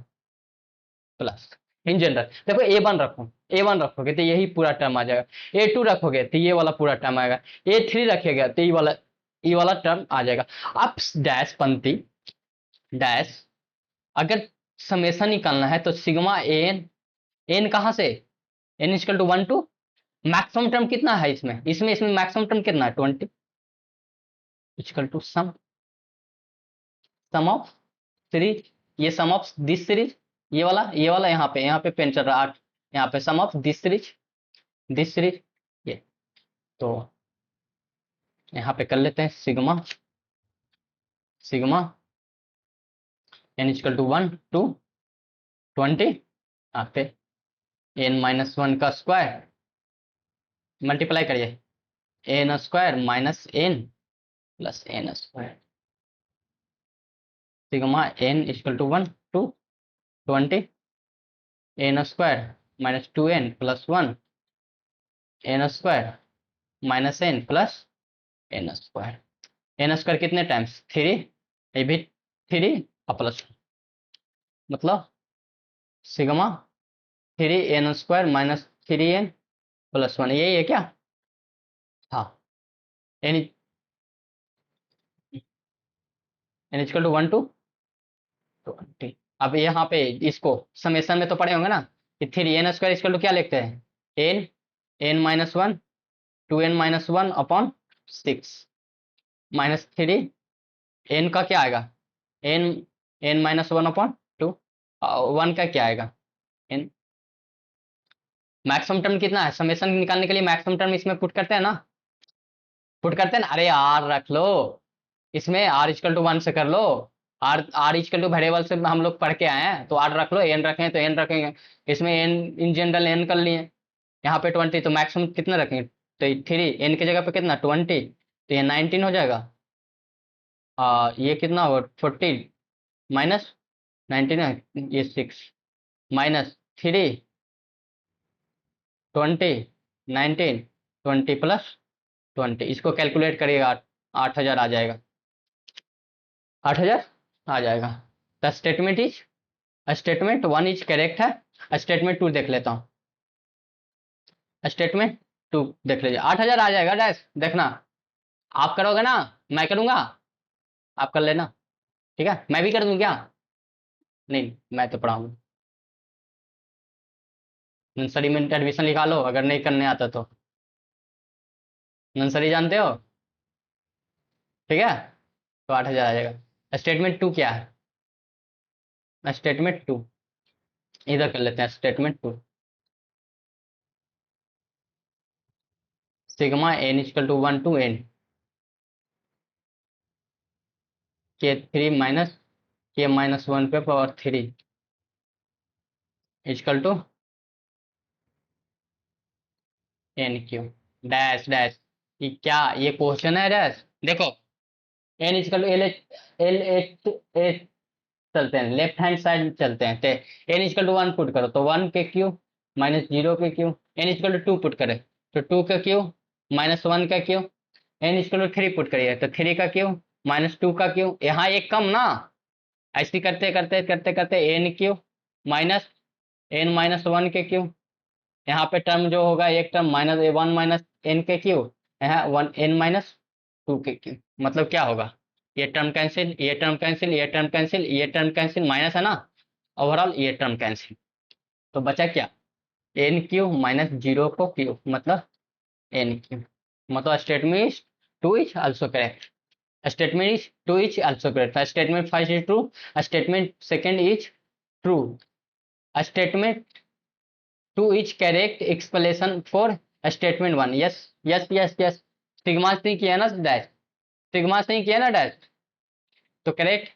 plus, in general देखो A1 रखो, A1 रखोगे तो यही पूरा टर्म आ जाएगा, A2 रखोगे तो ये वाला पूरा टर्म आएगा, A3 रखेगा तो ये वाला टर्म आ जाएगा। अब डैश पंक्ति डैश, अगर समेशन निकालना है तो सिग्मा एन, एन कहाँ से, n = 1 to मैक्सिमम टर्म कितना है इसमें, इसमें मैक्सिमम टर्म कितना है 20, = सम, सम ऑफ सीरीज, ये सम ऑफ दिस सीरीज, ये वाला यहाँ पे पेन चल रहा है 8, यहाँ पे सम ऑफ दिस सीरीज ये, तो यहाँ पे कर लेते हैं सिग्मा, सिग्मा n = 1 to 20, यहाँ पे n-1 का स्क्वायर मल्टीप्लाई करिए, n² - n + n², sigma n = 1 to 20, n² - 2n + 1, n² - n + n², n² कितने टाइम्स 3, ये भी 3 और प्लस, मतलब सिग्मा 3n² - 3n + 1, यही है क्या, हाँ, n = 1 to 20। अब यहाँ पे इसको समेशन में तो पढ़े होंगे ना, कि 3n² क्या लिखते हैं, n n-1 2n-1/6 -3, n का क्या आएगा, n n-1/2, 1 का क्या आएगा n, मैक्सिमम टर्म कितना है, समेशन निकालने के लिए मैक्सिमम टर्म इसमें पुट करते हैं ना, पुट करते हैं ना, अरे आर रख लो, इसमें r = 1 से कर लो, r वेरिएबल से हम लोग पढ़ के आए हैं, तो r रख लो, n रखें तो n रखेंगे, इसमें n इन जनरल n कर लिए, यहाँ पे 20, तो मैक्सिमम कितना रखेंगे, तो 3, n की जगह पे कितना 20, तो ये 19 हो जाएगा, ये कितना होगा 40 माइनस 19 है, ये 6 -3 20 19 20 + 20, इसको कैलकुलेट करिएगा, 8000 आ जाएगा, 8000 आ जाएगा। द स्टेटमेंट 1 इज करेक्ट है, स्टेटमेंट 2 देख लेता हूँ, स्टेटमेंट 2 देख लीजिए, 8000 आ जाएगा डैश, देखना आप करोगे ना, मैं करूंगा, आप कर लेना, ठीक है, मैं भी कर दूं क्या, नहीं मैं तो पढ़ाऊंगा, नर्सरी में एडमिशन लिखा लो अगर नहीं करने आता तो, नर्सरी जानते हो, ठीक है, तो 8,000 आ जाएगा। स्टेटमेंट टू क्या है? स्टेटमेंट टू इधर कर लेते हैं, statement two sigma n equal to 1 to n k 3 minus k -1 पे power 3 equal to n³ dash dash. ये क्या, ये क्वेश्चन है डैश? देखो, n equal to L L H चलते हैं, लेफ्ट हैंड साइड चलते हैं, तो n इक्वल टू 1 पुट करो तो 1 के क्यू माइनस 0 के cube, n equal to 2 put करें तो 2 का क्यू माइनस 1 का cube, n equal to 3 put करिए तो 3 का क्यू माइनस 2 का क्यू, यहाँ एक कम ना, ऐसे करते करते करते करते n cube minus n minus 1 के क्यू, यहाँ पे टर्म जो होगा एक टर्म माइनस 1 माइनस n के क्यू, यहाँ 1 n माइनस 2 के क्यू, मतलब क्या होगा, ये टर्म कैंसिल, ये टर्म कैंसिल, ये टर्म कैंसिल, ये टर्म कैंसिल, माइनस है ना, ओवरऑल ये टर्म कैंसिल, तो बचा क्या, एन क्यू माइनस 0 को क्यू, मतलब एन क्यू, मतलब statement is two is also correct, statement is two is also correct, statement first is true, statement second is true, statement two is correct explanation for statement one, yes yes yes yes, sigma से नहीं किया ना dash, sigma से नहीं किया ना dash, तो correct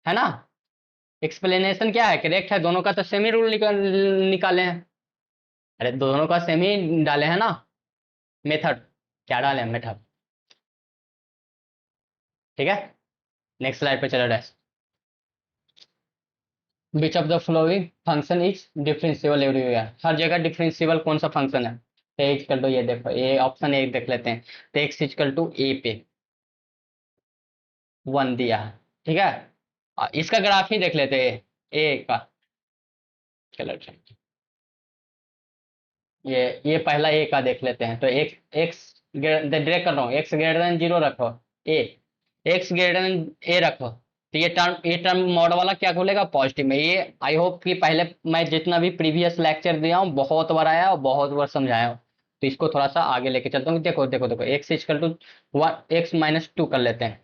है ना, एक्सप्लेनेशन क्या है, करेक्ट है, दोनों का तो सेमी रूल निकाले हैं, अरे दोनों का सेमी डाले हैं ना, मेथड क्या डाले हैं, मेथड, ठीक है। नेक्स्ट स्लाइड पे चलो dash, which of the following function is differentiable everywhere, हर जगह डिफरेंशिएबल कौन सा फंक्शन है, तो एक्स इक्वल टू, ये देखो ये ऑप्शन एक देख लेते हैं, तो एक्स इक्वल टू ए पे 1 दिया है, ठीक है, इसका ग्राफ ही देख लेते हैं ए का, चलो चलो, ये पहला ए का देख लेते हैं, तो एक्स एक्स डायरेक्ट कर रहा हूँ, एक्स ग्रेटर देन 0 रखो, ए एक्स ग्रेटर देन ए रखो, तो ये टर्म मॉड वाला क्या खोलेगा, पॉजिटिव में, ये आई होप कि पहले मैं जितना भी प्रीवियस लेक्चर दिया हूँ बहुत बार आया और बहुत बार समझाया हूँ, तो इसको थोड़ा सा आगे लेके चलता हूँ, देखो देखो देखो, x equal to x minus 2 कर लेते हैं,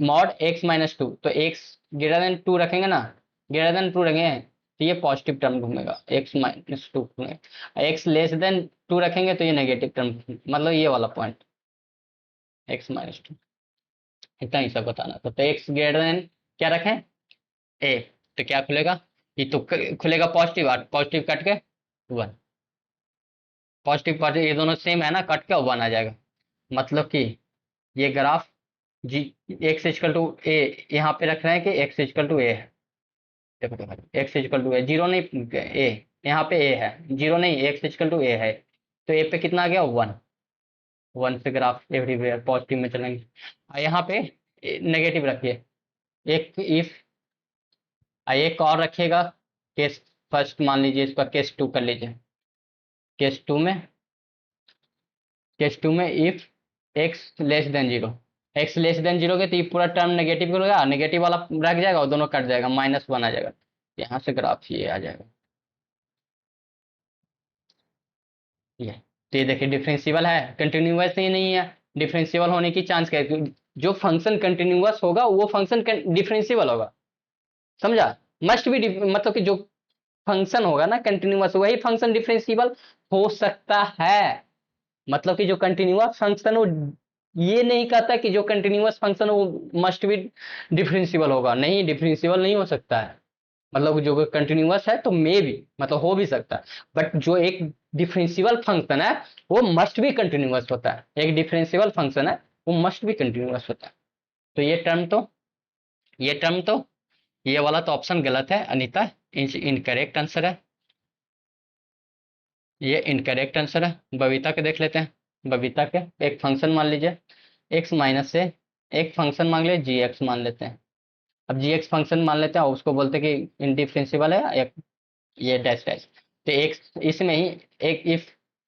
मॉड एक्स माइनस 2, तो एक्स ग्रेटर देन 2 रखेंगे ना, ग्रेटर देन 2 रखेंगे तो ये पॉजिटिव टर्म घूमेगा, एक्स माइनस 2 घूमेगा, एक्स लेस देन 2 रखेंगे तो ये नेगेटिव टर्म, मतलब ये वाला पॉइंट एक्स माइनस 2, इतना ही सब बताना था, तो एक्स ग्रेटर देन क्या रखें, ए, तो क्या खुलेगा, ये तो खुलेगा पॉजिटिव, और पॉजिटिव कट के 1, पॉजिटिव पॉजिटिव ये दोनों सेम है ना, कट के 1 आ जाएगा, मतलब कि ये graph g, x equal to a, यहाँ पे रख रहे हैं कि एक्स इक्वल टू ए है, देखो देखो x equal to a, zero नहीं, ए यहाँ पे ए है, जीरो नहीं, एक्स इक्वल टू ए है, तो ए पे कितना आ गया, 1, 1 से ग्राफ एवरीवेयर पॉजिटिव में चलेंगे, और यहाँ पे नेगेटिव रखिए, एक इफ एक और रखिएगा, केस फर्स्ट मान लीजिए, इसका केस 2 कर लीजिए, केस टू में केस टू में if x less then 0, x less then 0 के, तो ये पूरा टर्म नेगेटिव हो गया, नेगेटिव वाला रख जाएगा और दोनों कट जाएगा, -1 आ जाएगा, यहाँ से ग्राफ ये आ जाएगा, ये, तो ये देखिए डिफरेंशियल है, कंटिन्यूअस ही नहीं है, डिफरेंशियल होने की चांस क्या है, जो फंक्शन कंटिन्यूअस होगा वो फंक्शन डिफरेंशियल होगा, समझा, मस्ट भी मतलब कि जो फंक्शन होगा ना कंटिन्यूअस, वही फंक्शन डिफरेंशियल हो सकता है, मतलब कि जो कंटिन्यूअस फंक्शन हो, ये नहीं कहता कि जो कंटिन्यूअस फंक्शन हो मस्ट भी डिफरेंशियल होगा, नहीं डिफरेंशियल नहीं हो सकता है, मतलब जो कंटिन्यूअस है तो मे भी मतलब हो भी सकता है, बट जो एक डिफरेंशियल फंक्शन है वो मस्ट भी कंटिन्यूअस होता है, एक डिफरेंशियल फंक्शन है वो मस्ट भी कंटिन्यूअस होता है, तो ये टर्म तो ये वाला तो ऑप्शन गलत है अनीता, इनकरेक्ट आंसर है, ये इनकरेक्ट आंसर है, बबीता के देख लेते हैं, बबीता के एक फंक्शन मान लीजिए, एक्स माइनस से एक फंक्शन मान लीजिए जी एक्स मान लेते हैं, अब जी एक्स फंक्शन मान लेते हैं और उसको बोलते हैं कि इनडिफरेंशियल है, एक ये डैश डैश, तो एक्स इसमें ही एक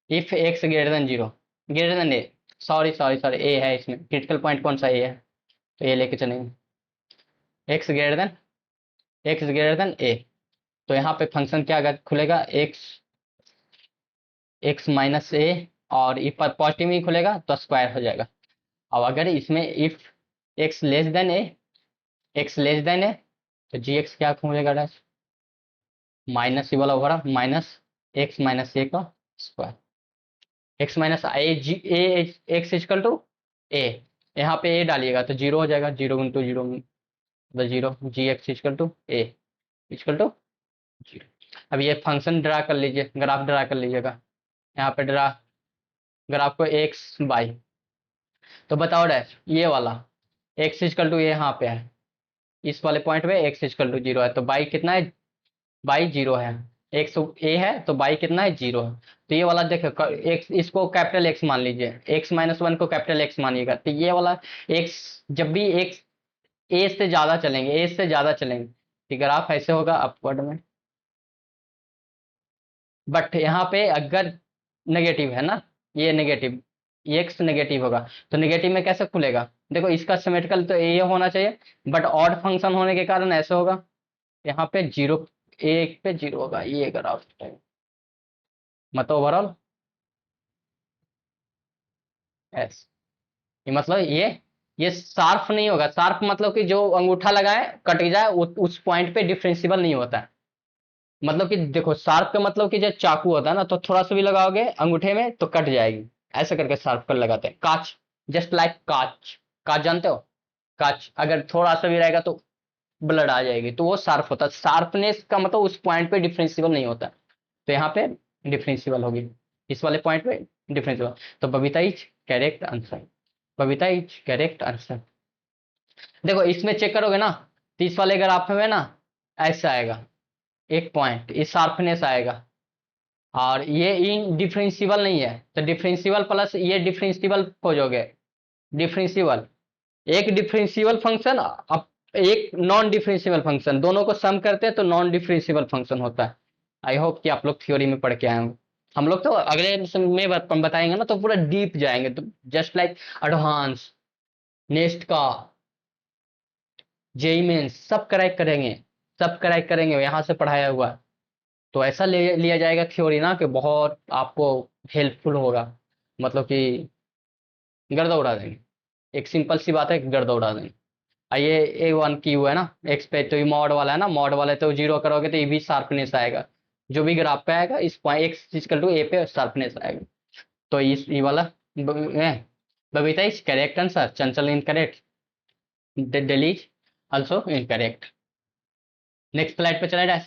if x greater than 0, greater than a, sorry sorry sorry a है इसमें, क्रिटिकल पॉइंट कौन सा ए है, तो ये लेके चलेंगे, एक्स ग्रेटर देन ए, तो यहाँ पे फंक्शन क्या अगर खुलेगा, एक्स माइनस ए, और पॉजिटिव ही खुलेगा तो स्क्वायर हो जाएगा, अब अगर इसमें if x less than a, x less than a, तो जी एक्स क्या हो जाएगा डैश, माइनस ये वाला होगा माइनस एक्स माइनस ए का square, x minus a g a x equal to a, यहाँ पे ए डालिएगा तो जीरो हो जाएगा, जीरो इंटू जीरो मतलब zero, g x equal to a equal to zero. अब ये फंक्शन ड्रा कर लीजिए, ग्राफ ड्रा कर लीजिएगा, यहाँ पे ड्रा ग्राफ को एक्स बाई, तो बताओ डैश ये वाला एक्स इजकल टू ये यहाँ पे है, इस वाले पॉइंट पे एक्स इजकल टू जीरो है, तो बाई कितना है, बाई जीरो है, एक्स ए है तो बाई कितना है जीरो है, तो ये वाला देखो एक्स इसको कैपिटल एक्स मान लीजिए, एक्स माइनस वन को कैपिटल एक्स मानिएगा, तो ये वाला एक्स जब भी एक्स ए से ज्यादा चलेंगे, ए से ज्यादा चलेंगे तो ग्राफ ऐसे होगा अपवर्ड में, बट यहाँ पे अगर नेगेटिव है ना, ये नेगेटिव, ये एक्स नेगेटिव होगा, तो नेगेटिव में कैसे खुलेगा, देखो इसका सिमेट्रिकल तो ये होना चाहिए, बट ऑड फंक्शन होने के कारण ऐसे होगा, यहाँ पे जीरो, एक पे जीरो होगा, ये ग्राफ मतलब ओवरऑल एस, ये मतलब ये शार्प नहीं होगा, शार्प मतलब कि जो अंगूठा लगाए कट जाए उस पॉइंट पे डिफरेंशिबल नहीं होता है, मतलब कि देखो शार्प का मतलब कि जब चाकू होता है ना, तो थोड़ा सा भी लगाओगे अंगूठे में तो कट जाएगी, ऐसे करके शार्प कर लगाते हैं, कांच, जस्ट लाइक कांच, कांच जानते हो, कांच अगर थोड़ा सा भी रहेगा तो ब्लड आ जाएगी, तो वो शार्प होता है, शार्पनेस का मतलब उस पॉइंट पे डिफरेंशिबल नहीं होता, तो यहाँ पे डिफरेंशिबल होगी, इस वाले पॉइंट पे डिफरेंशिबल, तो बबीता इज करेक्ट आंसर, बबीता इज करेक्ट आंसर। देखो इसमें चेक करोगे ना, तो इस वाले ग्राफ में ना ऐसा आएगा, एक पॉइंट इस शार्पनेस आएगा, और ये इन डिफरेंशिबल नहीं है, तो डिफरेंशिबल प्लस ये डिफरेंशिबल खोजोगे, डिफरेंशिबल, एक डिफरेंशिबल फंक्शन अब एक नॉन डिफरेंशिबल फंक्शन, दोनों को सम करते हैं तो नॉन डिफरेंशिबल फंक्शन होता है। आई होप कि आप लोग थ्योरी में पढ़ के आए होंगे, हम लोग तो अगले में बताएंगे ना तो पूरा डीप जाएंगे, तो जस्ट लाइक एडवांस, नेक्स्ट का, जेई मेंस सब क्रैक करेंगे, सब क्रैक करेंगे यहाँ से पढ़ाया हुआ, तो ऐसा ले लिया जाएगा थ्योरी ना कि बहुत आपको हेल्पफुल होगा, मतलब कि गर्दा उड़ा देंगे, एक सिंपल सी बात है कि गर्दा उड़ा देंगे। ये ए वन क्यू है ना, एक्स पे तो ये मॉड वाला है ना, मॉड वाले तो जीरो करोगे तो ये भी शार्पनेस आएगा, जो भी ग्राफ पे आएगा इस point x equal to a पे शार्पनेस आएगा, तो इस ये वाला Babita is correct answer, Chanchal incorrect, Delhi also incorrect. Next slide पे चला जाए,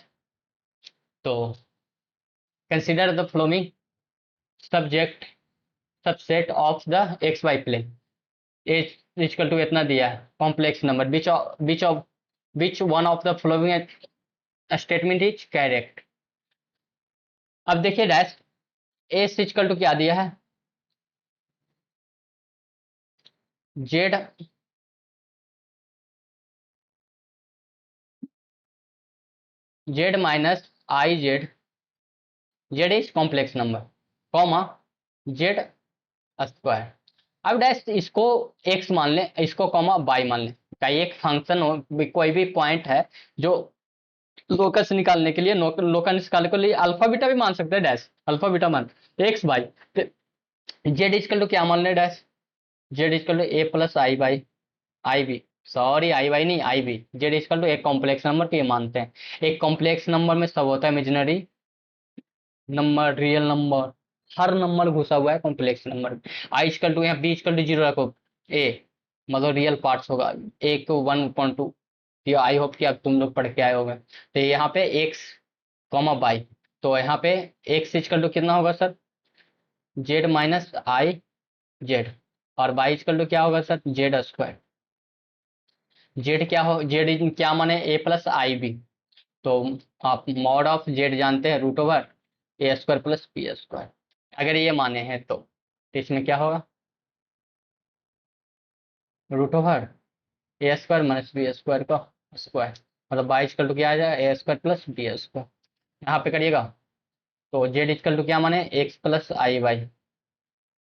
तो consider the following subject subset of the x y plane, H equal to इतना दिया है, complex number which one of the following statement is correct. अब देखिए dash, S equal to क्या दिया है, z, z minus I Z, Z is complex number, comma Z square. अब dash इसको एक्स मान लें, इसको कॉमा बाई मान लें, का एक फंक्शन हो, कोई भी पॉइंट है जो लोकस निकालने के लिए, लोकस निकालने के लिए अल्फा बीटा भी मान सकते हैं डैश, अल्फा बीटा मान x by, z equal to क्या मान ले dash, z equal to a plus i by, i b, sorry i by नहीं i b, z equal to एक कॉम्प्लेक्स नंबर को ये मानते हैं, एक कॉम्प्लेक्स नंबर में सब होता है, इमेजिनरी नंबर, रियल नंबर, हर नंबर घुसा हुआ है complex number, i equal to यहाँ बी इजकल टू जीरो रखो, ए मतलब रियल पार्ट्स होगा, ए को 1.2, ये आई होप कि अब तुम लोग पढ़ के आए होंगे, तो यहाँ पे एक्स कॉमा बाई, तो यहाँ पे एक्स इजकल टू कितना होगा sir, Z minus I Z, और बाई इजकल टू क्या होगा सर, जेड स्क्वायर, जेड क्या हो, जेड क्या माने ए प्लस आई बी, तो आप मॉड ऑफ जेड जानते हैं, root over a square plus b square, अगर ये माने हैं तो इसमें क्या होगा, root over a square minus b square का स्क्वायर, मतलब बाई इजकल टू क्या आ जाएगा, a square plus b square, यहाँ पे करिएगा, तो जेड इजकल टू क्या माने, x plus i y,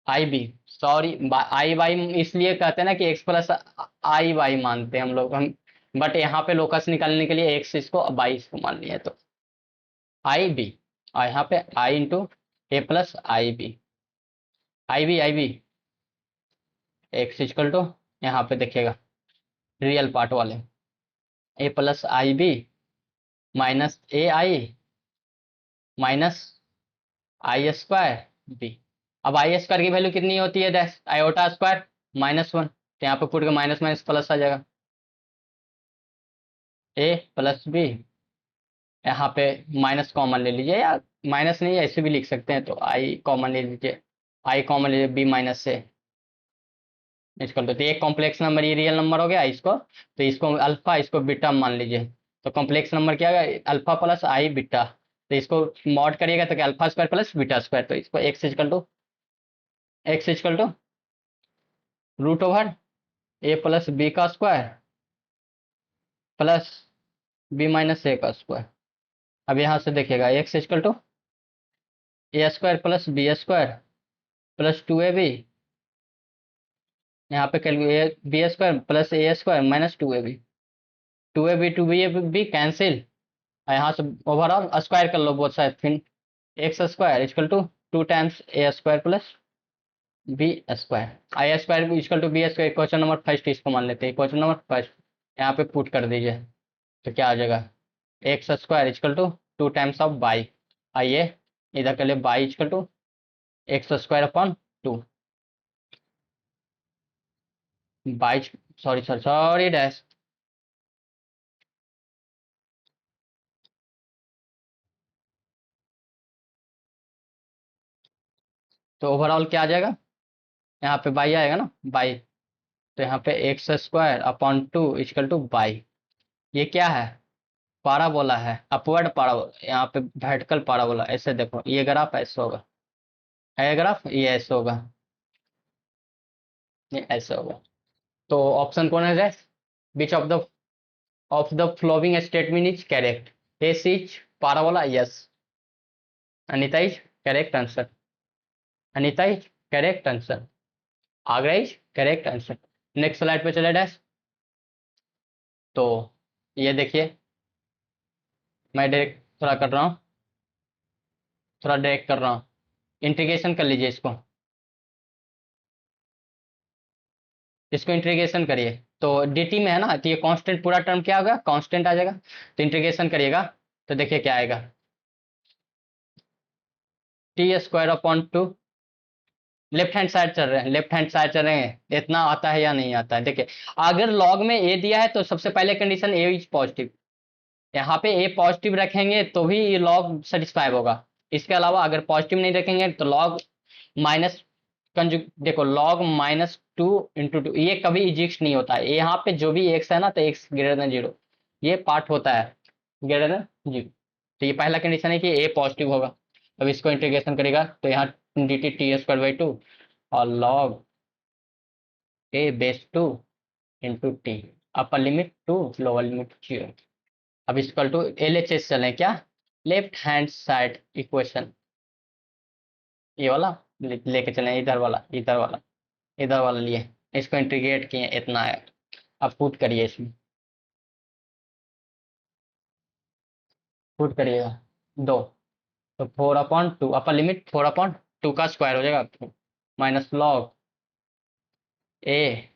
i b, sorry i y इसलिए कहते हैं ना कि एक्स प्लस आई वाई मानते हैं हम लोग, हम बट यहाँ पे लोकस निकालने के लिए एक्स इसको बाई इसको मान लिया, तो आई बी, और यहाँ पे i into a plus i b x equal to, यहाँ पे देखिएगा रियल पार्ट वाले, a plus i b minus a i minus i square b. अब आई स्क्वायर की वैल्यू कितनी होती है डैश, आयोटा स्क्वायर -1, तो यहाँ पे पुट के माइनस माइनस प्लस आ जाएगा, ए प्लस बी, यहाँ पे माइनस कॉमन ले लीजिए, या माइनस नहीं ऐसे भी लिख सकते हैं, तो आई कॉमन ले लीजिए, आई कॉमन ले लीजिए बी माइनस से, इसको तो एक कॉम्प्लेक्स नंबर, ये रियल नंबर हो गया इसको, तो इसको अल्फा इसको बीटा मान लीजिए, तो कॉम्प्लेक्स नंबर क्या होगा, अल्फा प्लस आई बीटा, तो इसको मॉड करिएगा तो क्या, alpha square plus beta square, तो इसको x equal to root over a plus b का square plus b minus a का स्क्वायर। अब यहाँ से देखिएगा x equal to a square plus b square plus 2ab, यहाँ पे calculate b square plus a square minus 2ab, 2ab cancel, और यहाँ से ओवरऑल स्क्वायर कर लो बोथ साइड, फिर x square equal to 2 times A square plus b square, i square equal to b square, question number first इसको मान लेते हैं, क्वेश्चन नंबर फर्स्ट यहाँ पे पुट कर दीजिए, तो क्या आ जाएगा, x square equal to 2 times of by, आइए इधर के लिए by equal to x square upon 2 by, sorry sorry sorry dash, तो ओवरऑल क्या आ जाएगा, यहाँ पे बाई आएगा ना बाई, तो यहाँ पे x square upon 2 equal to by, ये क्या है, पाराबोला है, अपवर्ड पाराबोला, यहाँ पे वर्टिकल पाराबोला, ऐसे देखो ये ग्राफ ऐसे होगा, है ग्राफ ये ऐसे होगा, ये ऐसे होगा, तो ऑप्शन कौन है, विच of the following statement is correct, S is parabola, yes, Anita is correct answer, Anita is correct answer, Agra is correct answer. Next slide पे चले डैश, तो ये देखिए मैं डायरेक्ट थोड़ा कर रहा हूँ, थोड़ा डायरेक्ट कर रहा हूँ, इंटीग्रेशन कर लीजिए इसको, इसको इंटीग्रेशन करिए, तो dt में है ना, तो ये कांस्टेंट पूरा टर्म क्या होगा, कांस्टेंट आ जाएगा, तो इंटीग्रेशन करिएगा तो देखिए क्या आएगा, T square upon 2, left hand side चल रहे हैं, लेफ्ट हैंड साइड चल रहे हैं, इतना आता है या नहीं आता है, देखिए अगर लॉग में ए दिया है तो सबसे पहले कंडीशन ए इज पॉजिटिव, यहाँ पे ए पॉजिटिव रखेंगे तो भी ये लॉग सेटिस्फाई होगा, इसके अलावा अगर पॉजिटिव नहीं रखेंगे तो लॉग माइनस कंजू, देखो लॉग -2 × 2 ये कभी इजिस्ट नहीं होता है, यहाँ पे जो भी एक्स है ना, तो एक्स ग्रेटर देन 0 ये पार्ट होता है, ग्रेटर देन 0, तो ये पहला कंडीशन है कि ए पॉजिटिव होगा। अब इसको इंटीग्रेशन करेगा तो यहाँ dt t² 2 और log a base 2 × t, upper limit 2 lower limit 0। अब इसकल टू LHS चलें क्या, लेफ्ट हैंड साइड इक्वेशन, ये वाला लेके चलें, इधर वाला लिए, इसको इंटीग्रेट किए, इतना है, अब पुट करिए इसमें, पुट करिएगा 2, तो 4/2 अपर लिमिट 4/2 का स्क्वायर हो जाएगा, minus log a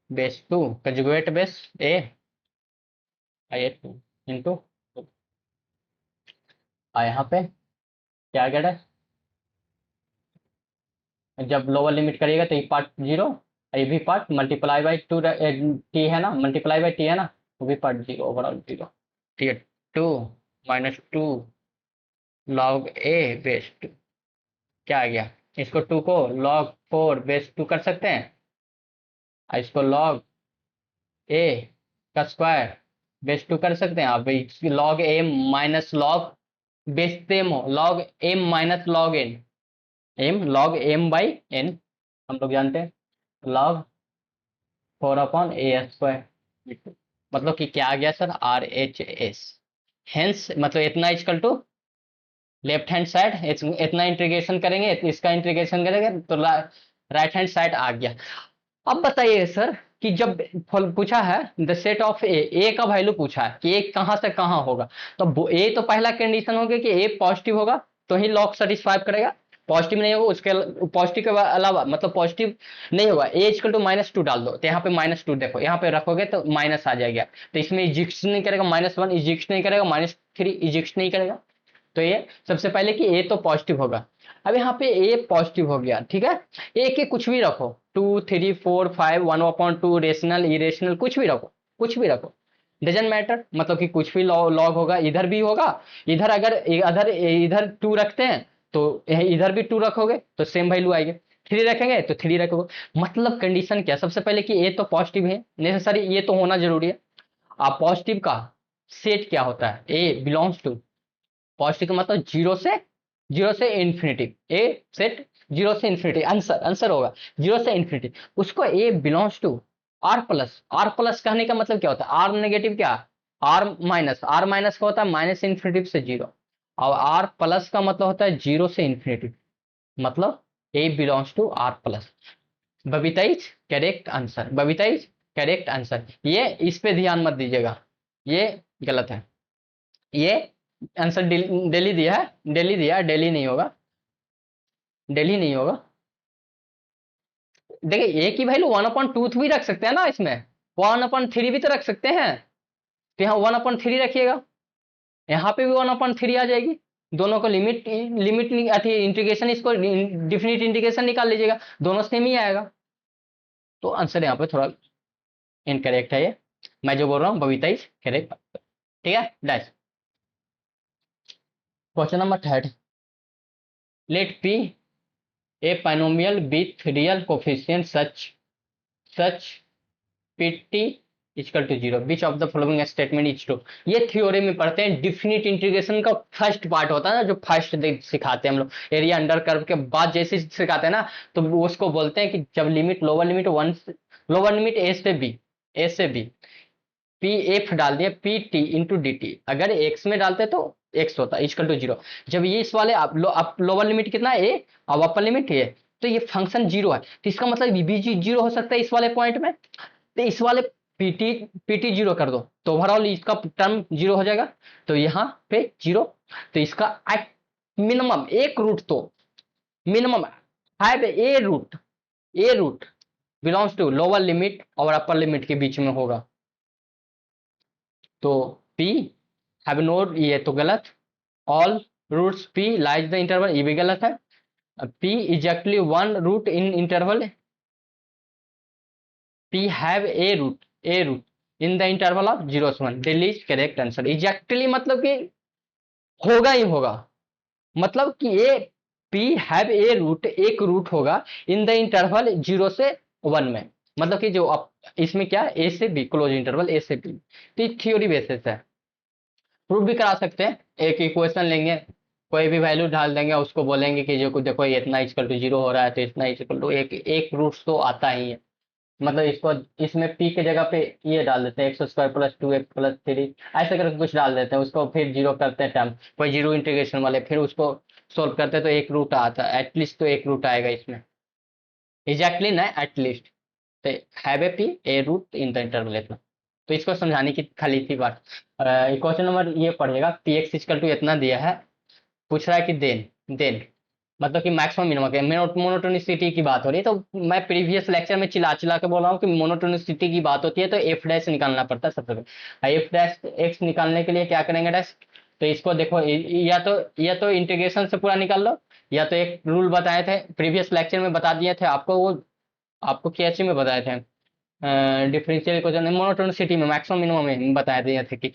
base 2 conjugate base A I 2 into, यहाँ पे क्या गया है, जब लोअर लिमिट करिएगा तो ये पार्ट 0, ये भी पार्ट मल्टीप्लाई बाई 2 टी है ना, मल्टीप्लाई बाई टी है ना, वो भी पार्ट 0, ओवरऑल 0, ठीक है, 2 -2 लॉग ए बेस 2, क्या आ गया, इसको 2 को log 4 बेस 2 कर सकते हैं, और इसको log ए का स्क्वायर बेस 2 कर सकते हैं, आप log ए माइनस log बेस सेम हो, log m minus log n, m log m by n हम लोग जानते हैं, log 4/a², मतलब कि क्या आ गया सर, RHS, हेंस मतलब इतना equal to left hand side, इतना इंटीग्रेशन करेंगे, इसका इंटीग्रेशन करेंगे तो राइट हैंड साइड आ गया। अब बताइए सर कि जब पूछा है द सेट ऑफ ए का वैल्यू पूछा है कि ए कहां से कहां होगा, तो ए तो पहला कंडीशन होगा कि ए पॉजिटिव होगा तो ही लॉग सेटिस्फाई करेगा, पॉजिटिव नहीं होगा, उसके पॉजिटिव के अलावा मतलब पॉजिटिव नहीं होगा, ए इक्वल टू -2 डाल दो, तो यहाँ पे -2 देखो, यहाँ पे रखोगे तो माइनस आ जाएगा, तो इसमें इजिक्ट नहीं करेगा, -1 इजिक्ट नहीं करेगा, -3 इजिक्ट नहीं करेगा। तो ये सबसे पहले कि ए तो पॉजिटिव होगा। अब यहाँ पे ए पॉजिटिव हो गया, ठीक है, ए के कुछ भी रखो, 2 3 4 5 1/2 रेशनल इरेशनल कुछ भी रखो, कुछ भी रखो, डजेंट मैटर, मतलब कि कुछ भी लॉग होगा, इधर भी होगा, इधर अगर इधर 2 रखते हैं तो इधर भी 2 रखोगे तो सेम वैल्यू आएगी, 3 रखेंगे तो 3 रखोगे। मतलब कंडीशन क्या, सबसे पहले कि ए तो पॉजिटिव है, नेसेसरी ये तो होना जरूरी है। आप पॉजिटिव का सेट क्या होता है, ए बिलोंग्स टू, पॉजिटिव का मतलब जीरो से इन्फिनिटी, ए सेट जीरो से इन्फिनिटी, आंसर आंसर होगा जीरो से इन्फिनिटी, उसको a belongs to R plus कहने का मतलब क्या होता है, आर नेगेटिव क्या, आर माइनस का होता है माइनस इन्फिनिटी से जीरो, और आर प्लस का मतलब होता है जीरो से इन्फिनिटी, मतलब a belongs to R plus. बबीता इज करेक्ट आंसर, बबीता इज करेक्ट आंसर। ये इस पे ध्यान मत दीजिएगा, ये गलत है, ये आंसर डेली दिया है, डेली दिया, डेली नहीं होगा, डेली नहीं होगा। देखिए ए की वैल्यू 1/2 भी रख सकते हैं ना, इसमें 1/3 भी तो रख सकते हैं, तो यहाँ 1/3 रखिएगा, यहाँ पे भी 1/3 आ जाएगी, दोनों को लिमिट लिमिट इंटीग्रेशन, इसको डिफिनिट इंटीग्रेशन निकाल लीजिएगा, दोनों सेम ही आएगा। तो आंसर यहाँ पे थोड़ा इनकरेक्ट है ये, मैं जो बोल रहा हूँ बबीता इज करेक्ट, ठीक है dash. Question number 3, let P a polynomial with real coefficient such pt equal to 0, which of the following statement is true. ये थ्योरी में पढ़ते हैं, डिफिनिट इंटीग्रेशन का फर्स्ट पार्ट होता है ना, जो फर्स्ट सिखाते हैं हम लोग, एरिया अंडर कर्व के बाद जैसे सिखाते हैं ना, तो उसको बोलते हैं कि जब limit lower limit one, lower limit a से बी, पी एफ डाल दिया p t into d t, अगर एक्स में डालते तो एक्स होता इक्वल टू 0, जब ये इस वाले आप लोअर लिमिट कितना है ए और अपर लिमिट है, तो ये फंक्शन 0 है, तो इसका मतलब ये भी 0 हो सकता है इस वाले पॉइंट में, तो इस वाले पीटी 0 कर दो तो ओवरऑल इसका टर्म 0 हो जाएगा, तो यहाँ पे 0, तो इसका मिनिमम एक रूट, तो minimum have a root belongs to lower limit और अपर लिमिट के बीच में होगा, तो P हैव नो, ये तो गलत, all roots P lies the interval, ये भी गलत है, P exactly one root in interval, P have a root in the interval of 0 से 1, Delhi is correct answer. Exactly मतलब कि होगा ही होगा, मतलब कि a P have a root, एक रूट होगा इन द इंटरवल 0 से 1 में, मतलब कि जो आप इसमें क्या ए से बी, क्लोज इंटरवल ए से बी, तो थ्योरी बेसिस है, प्रूफ भी करा सकते हैं, एक इक्वेशन लेंगे, कोई भी वैल्यू डाल देंगे, उसको बोलेंगे कि जो देखो ये इतना इक्वल टू 0 हो रहा है, तो इतना इक्वल टू एक रूट तो आता ही है, मतलब इसको इसमें पी के जगह पे ये डाल देते हैं x² + 2x + 3, ऐसे करके कुछ डाल देते हैं, उसको फिर 0 करते हैं टर्म, कोई 0 इंटीग्रेशन वाले, फिर उसको सोल्व करते हैं तो एक रूट आता है, एटलीस्ट तो एक रूट आएगा इसमें, एग्जैक्टली ना एटलीस्ट, तो have a P a root in the interval इतना, तो इसको समझाने की खाली थी बात। क्वेश्चन नंबर ये पढ़िएगा, पी एक्स इक्वल टू इतना दिया है, पूछ रहा है कि देन मतलब कि मैक्सिमम मिनिमम के मोनोटोनिसिटी की बात हो रही है, तो मैं प्रीवियस लेक्चर में चिल्ला चिल्ला के बोल रहा हूँ कि मोनोटोनिसिटी की बात होती है तो एफ डैश निकालना पड़ता है सबसे पहले, एफ डैश एक्स निकालने के लिए क्या करेंगे डैश, तो इसको देखो या तो इंटीग्रेशन से पूरा निकाल लो, या तो एक रूल बताए थे प्रीवियस लेक्चर में, बता दिए थे आपको, वो आपको कैसे में बताए थे, डिफरेंशियल इक्वेशन मोनोटोनिसिटी में मैक्सिमम मिनिमम में बताया दिए थे कि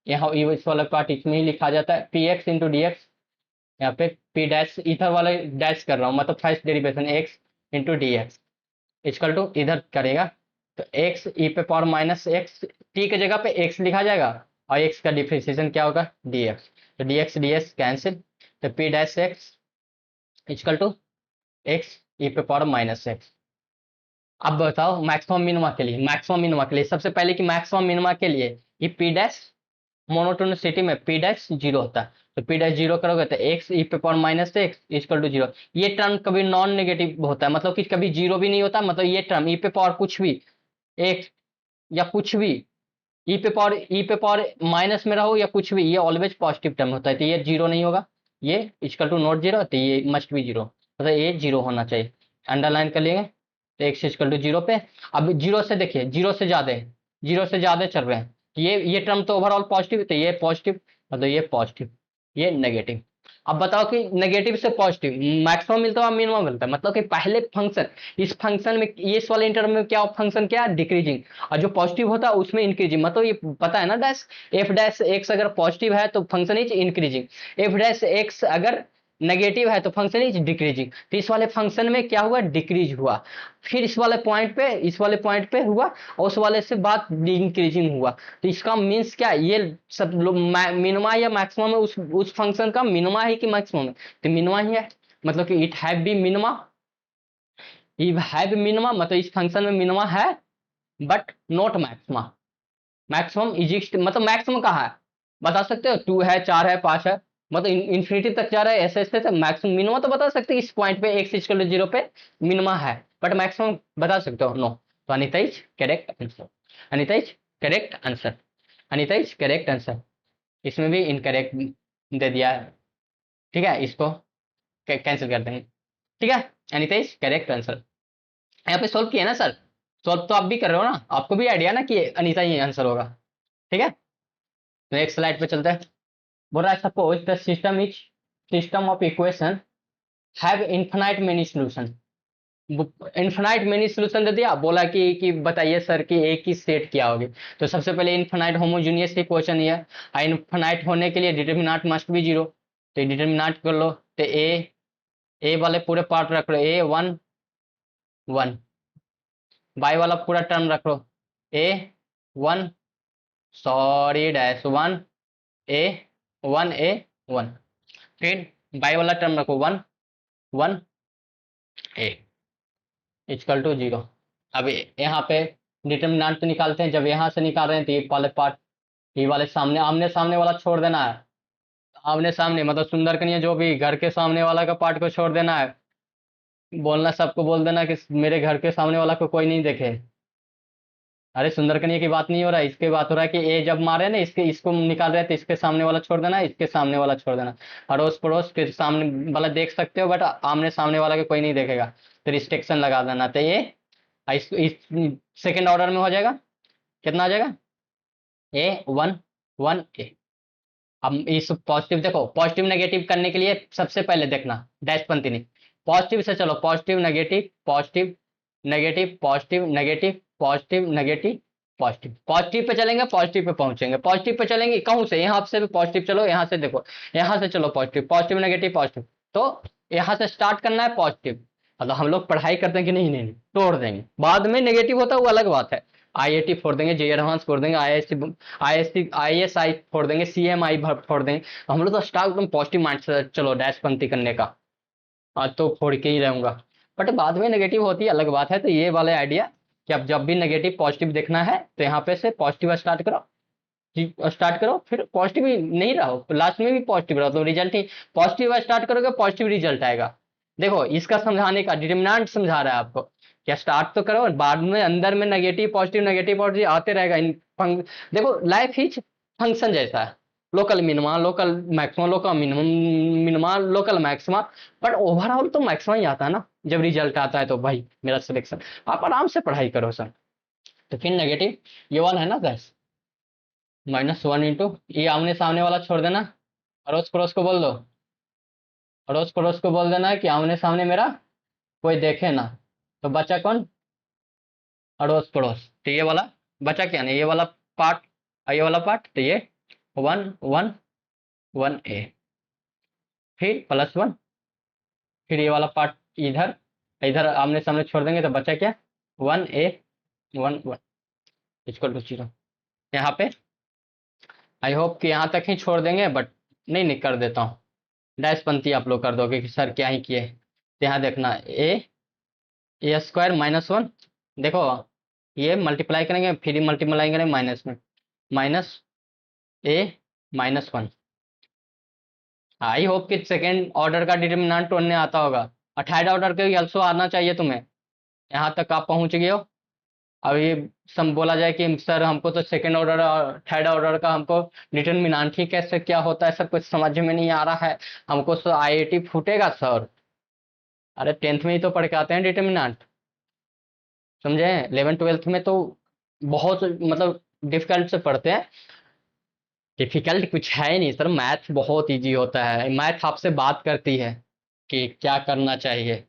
यहाँ इस वाला पार्ट इसमें ही लिखा जाता है, P x into d x, यहाँ पे पी डैश इधर वाला डैश कर रहा हूँ, मतलब first derivation x into d x equal to इधर करेगा, तो एक्स ई पे पावर माइनस एक्स, टी के जगह पे एक्स लिखा जाएगा, और एक्स का डिफ्रेंसिएशन क्या होगा डी एक्स, तो डी एक्स कैंसिल, तो p dash x equal to x e पे पावर माइनस एक्स। अब बताओ मैक्सिमम मिनिमा के लिए, सबसे पहले कि मैक्सिमम मिनिमा के लिए ये पी डैश, मोनोटोनिसिटी में पी डैश 0 होता है, तो पी डैश 0 करोगे तो एक्स ई पे power minus x equal to 0, ये टर्म कभी नॉन नेगेटिव होता है, मतलब कि कभी 0 भी नहीं होता, मतलब ये टर्म ई पे पावर कुछ भी एक्स या कुछ भी ई पे पावर माइनस में रहो या कुछ भी, ये ऑलवेज पॉजिटिव टर्म होता है, तो ये 0 नहीं होगा, ये इक्वल टू नॉट जीरो, तो ये मस्ट भी जीरो, मतलब ये जीरो होना चाहिए। अंडरलाइन कर लेंगे तो एक्स इक्वल टू जीरो पे। अब जीरो से देखिए, जीरो से ज्यादा है, जीरो से ज्यादा चल रहे हैं, ये टर्म तो ओवरऑल पॉजिटिव, तो ये पॉजिटिव, मतलब ये पॉजिटिव, ये नेगेटिव। अब बताओ कि नेगेटिव से पॉजिटिव मैक्सिमम मिलता है मिनिमम मिलता है, मतलब कि पहले फंक्शन, इस फंक्शन में, इस वाले इंटरवल में क्या फंक्शन क्या डिक्रीजिंग, और जो पॉजिटिव होता है उसमें इंक्रीजिंग, मतलब ये पता है ना डैश, एफ डैश एक्स अगर पॉजिटिव है तो function is increasing, F dash x अगर नेगेटिव है तो फंक्शन इज डिक्रीजिंग। तो इस वाले फंक्शन में क्या हुआ, डिक्रीज हुआ, फिर इस वाले पॉइंट पे, इस वाले पॉइंट पे हुआ, और उस वाले से बात इंक्रीजिंग हुआ। तो इसका मीन्स क्या, ये सब लोग मिनिमा या मैक्सिमम है उस फंक्शन का, मिनिमा है कि मैक्सिमम है, तो मिनिमा ही है, मतलब कि it have be minima, it have minima, मतलब इस फंक्शन में मिनिमा है but not maxima. Maximum exist, मतलब मैक्सिमम कहाँ है बता सकते हो, 2 है, 4 है, 5 है, मतलब इन्फिनिटी तक जा रहा है, ऐसे ऐसे मैक्सिमम मिनिमा तो बता सकते हैं, इस पॉइंट पे एक्स इक्वल टू जीरो पे मिनिमा है, बट मैक्सिमम बता सकते हो, नो। तो Anita is correct answer, Anita is correct answer, Anita is correct answer. इसमें भी इनकरेक्ट दे दिया है, ठीक है, इसको कैंसिल कर देंगे, ठीक है। Anita is correct answer. यहाँ पे सोल्व किया ना सर, सोल्व तो आप भी कर रहे हो ना, आपको भी आइडिया ना कि अनिता ही आंसर होगा, ठीक है। तो एक स्लाइड पे चलते हैं। बोल रहा है suppose the system of equation have infinite many solution, infinite many solution दे दिया, बोला कि बताइए सर कि एक ही सेट क्या होगी। तो सबसे पहले इन्फिनाइट होमोजेनियस इक्वेशन ही है, इन्फिनाइट होने के लिए डिटरमिनेंट मस्ट बी जीरो, तो डिटरमिनेंट कर लो, तो ए वाले पूरे पार्ट रख लो, ए वन वन, बाई वाला पूरा टर्म रख लो, a one, sorry dash one, a one, a one, फिर बाई वाला टर्म रखो, one one, a equal to zero. अब यहाँ पे डिटर्मिनेंट तो निकालते हैं, जब यहाँ से निकाल रहे हैं तो ये वाले पार्ट, ये वाले सामने आमने सामने वाला छोड़ देना है, आमने सामने मतलब सुंदर कनिया जो भी घर के सामने वाला का पार्ट को छोड़ देना है, बोलना सबको बोल देना कि मेरे घर के सामने वाला को कोई नहीं देखे। अरे सुंदर कन्या की बात नहीं हो रहा है, इसके बात हो रहा है कि ए जब मारे ना, इसके इसको निकाल रहे हैं तो इसके सामने वाला छोड़ देना, इसके सामने वाला छोड़ देना, अड़ोस पड़ोस के सामने वाला देख सकते हो बट आमने सामने वाला के कोई नहीं देखेगा, तो रिस्ट्रिक्शन लगा देना, तो ये इस सेकेंड ऑर्डर में हो जाएगा, कितना आ जाएगा, ए वन वन ए। अब इस पॉजिटिव देखो, पॉजिटिव नेगेटिव करने के लिए सबसे पहले देखना डैश पंक्ति नहीं, पॉजिटिव से चलो, positive negative positive negative positive negative positive negative positive, positive pay चलेंगे, पॉजिटिव पे पहुंचेंगे, पॉजिटिव पे चलेंगे कहूं से, यहाँ से भी पॉजिटिव चलो, यहाँ से देखो, यहाँ से चलो पॉजिटिव पॉजिटिव नेगेटिव पॉजिटिव, तो यहाँ से स्टार्ट करना है पॉजिटिव। मतलब हम लोग पढ़ाई करते हैं कि नहीं, नहीं नहीं तोड़ देंगे, बाद में नेगेटिव होता है वो अलग बात है, आईआईटी फोड़ देंगे, जे एडवांस फोड़ देंगे, आईएससी आईएसआई फोड़ देंगे, सीएमआई फोड़ देंगे, हम लोग तो स्टार्ट एकदम पॉजिटिव माइंड से चलो डैश पंक्ति करने का, आज तो फोड़ के ही रहूंगा, बट बाद में नेगेटिव होती है अलग बात है। तो ये वाले आइडिया कि अब जब भी नेगेटिव पॉजिटिव देखना है तो यहाँ पे से पॉजिटिव स्टार्ट करो, स्टार्ट करो, फिर पॉजिटिव ही नहीं रहो, लास्ट में भी पॉजिटिव रहो, तो रिजल्ट ही पॉजिटिव स्टार्ट करोगे, पॉजिटिव रिजल्ट आएगा। देखो इसका समझाने का डिटरमिनेंट समझा रहा है आपको, क्या स्टार्ट तो करो, बाद में अंदर में नेगेटिव पॉजिटिव आते रहेगा देखो लाइफ ही फंक्शन जैसा है, local minima local maxima local minimum minima local maxima, but overall तो मैक्सिमा ही आता है ना जब रिजल्ट आता है, तो भाई मेरा सिलेक्शन, आप आराम से पढ़ाई करो सर। तो फिर नेगेटिव ये वाला है ना गैस, -1 इंटू ये आमने सामने वाला छोड़ देना, अड़ोस पड़ोस को बोल दो, अड़ोस पड़ोस को बोल देना कि आमने सामने मेरा कोई देखे ना, तो बचा कौन, अड़ोस पड़ोस, तो ये वाला बचा क्या नहीं, ये वाला पार्ट और ये वाला पार्ट, तो ये वन वन वन ए, फिर +1, फिर ये वाला पार्ट इधर इधर आमने सामने छोड़ देंगे तो बचा क्या, 1 ए 1 1 इक्वल टू 0। यहाँ पे आई होप कि यहाँ तक ही छोड़ देंगे, बट नहीं नहीं कर देता हूँ, डैश पंक्ति आप लोग कर दोगे कि सर क्या ही किए, तो यहाँ देखना ए स्क्वायर -1, देखो ये मल्टीप्लाई करेंगे, फिर मल्टीप्लाई करेंगे माइनस में, -a -1। आई होप कि सेकेंड ऑर्डर का डिटर्मिनेंट ढूंढने आता होगा, और थर्ड ऑर्डर के भी अल्सो आना चाहिए तुम्हें, यहाँ तक आप पहुंच गए हो, अब ये सम बोला जाए कि सर हमको तो सेकंड ऑर्डर और थर्ड ऑर्डर का हमको डिटर्मिनेंट ही कैसे क्या होता है सर, कुछ समझ में नहीं आ रहा है हमको, तो आईआईटी फूटेगा सर। अरे 10th में ही तो पढ़ के आते हैं डिटर्मिनेंट, समझे? 11th 12th में तो बहुत मतलब डिफिकल्ट से पढ़ते हैं। डिफिकल्ट कुछ है ही नहीं सर, मैथ बहुत इजी होता है, मैथ आपसे बात करती है कि क्या करना चाहिए।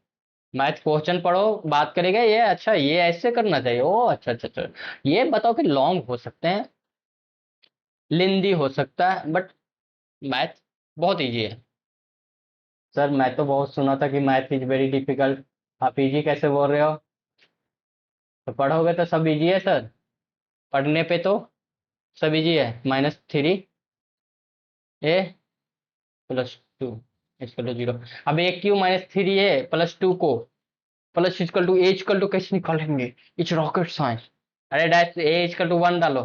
मैथ क्वेश्चन पढ़ो, बात करेगा ये, अच्छा ये ऐसे करना चाहिए, ओ अच्छा अच्छा अच्छा, ये बताओ कि लॉन्ग हो सकते हैं, लेंदी हो सकता है, बट मैथ बहुत इजी है। सर मैं तो बहुत सुना था कि मैथ इज वेरी डिफिकल्ट, आप इजी कैसे बोल रहे हो? तो पढ़ोगे तो सब इजी है सर, पढ़ने पे तो सब इजी है। -3 a +2 इक्वल टू 0। अब a क्यू -3a +2 को plus equal to a equal to कैसे निकालेंगे? It's rocket science. अरे डैश ए इक्वल टू 1 डालो,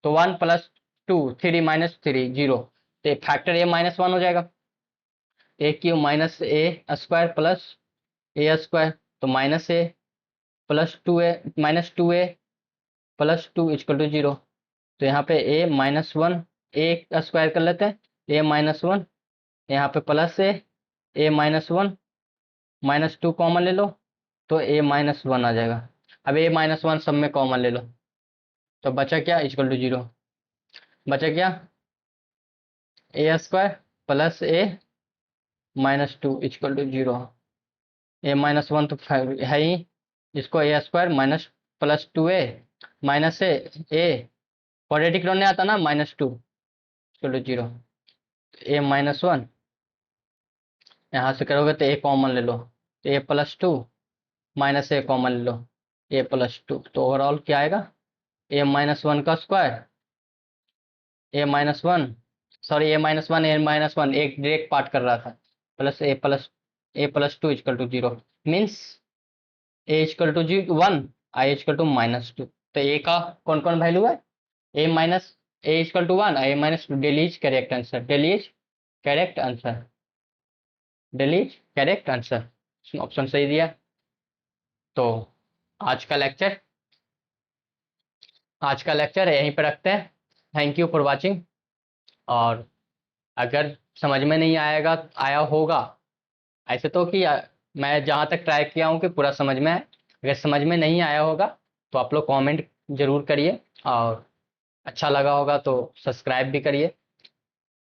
तो 1 + 2 3 -3 0, तो फैक्टर ए -1 हो जाएगा। ए क्यू -a² प्लस a², तो -2a इक्वल टू 0। तो यहाँ पे a-1 a² कर लेते हैं, a-1 यहाँ पे प्लस a-1 -2 कॉमन ले लो, तो a-1 आ जाएगा। अब a-1 सब में कॉमन ले लो, तो बचा क्या? Equal to 0। बचा क्या? a² plus a-2 equal to 0। a-1 तो है ही, इसको a² minus +2a minus a quadratic नहीं आता ना, -2 इक्वल टू 0। a-1 यहाँ से करोगे तो a कॉमन ले लो, तो a+2 माइनस ए कॉमन ले लो, a+2, तो ओवरऑल क्या आएगा? a-1 का स्क्वायर, a-1 सॉरी a-1 एक डायरेक्ट पार्ट कर रहा था, plus a+2 equal to 0, means a equal to 1, i equal to -2। तो ए का कौन कौन वैल्यू है? ए इक्वल टू 1, a-2, डेली इज करेक्ट आंसर, डेली इज करेक्ट आंसर, डेली इज करेक्ट आंसर, ऑप्शन सही दिया। तो आज का लेक्चर आज का लेक्चर यहीं पे रखते हैं। Thank you for watching. और अगर समझ में नहीं आया होगा, ऐसे तो कि मैं जहाँ तक ट्राई किया हूँ कि पूरा समझ में आए, अगर समझ में नहीं आया होगा तो आप लोग कमेंट जरूर करिए, और अच्छा लगा होगा तो सब्सक्राइब भी करिए।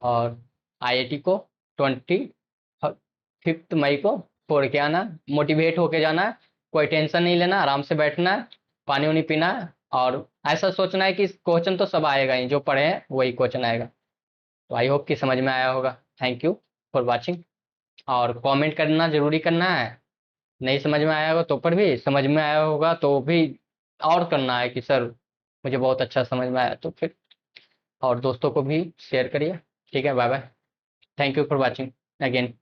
और आईआईटी को 25 मई को छोड़ के आना, मोटिवेट होके जाना है, कोई टेंशन नहीं लेना, आराम से बैठना है, पानी वानी पीना है, और ऐसा सोचना है कि क्वेश्चन तो सब आएगा ही, जो पढ़े हैं वही क्वेश्चन आएगा। तो आई होप कि समझ में आया होगा। Thank you for watching. और कमेंट करना जरूरी करना है, नहीं समझ में आया होगा तो पर भी, समझ में आया होगा तो भी और करना है कि सर मुझे बहुत अच्छा समझ में आया, तो फिर और दोस्तों को भी शेयर करिए। ठीक है, bye bye. Thank you for watching again.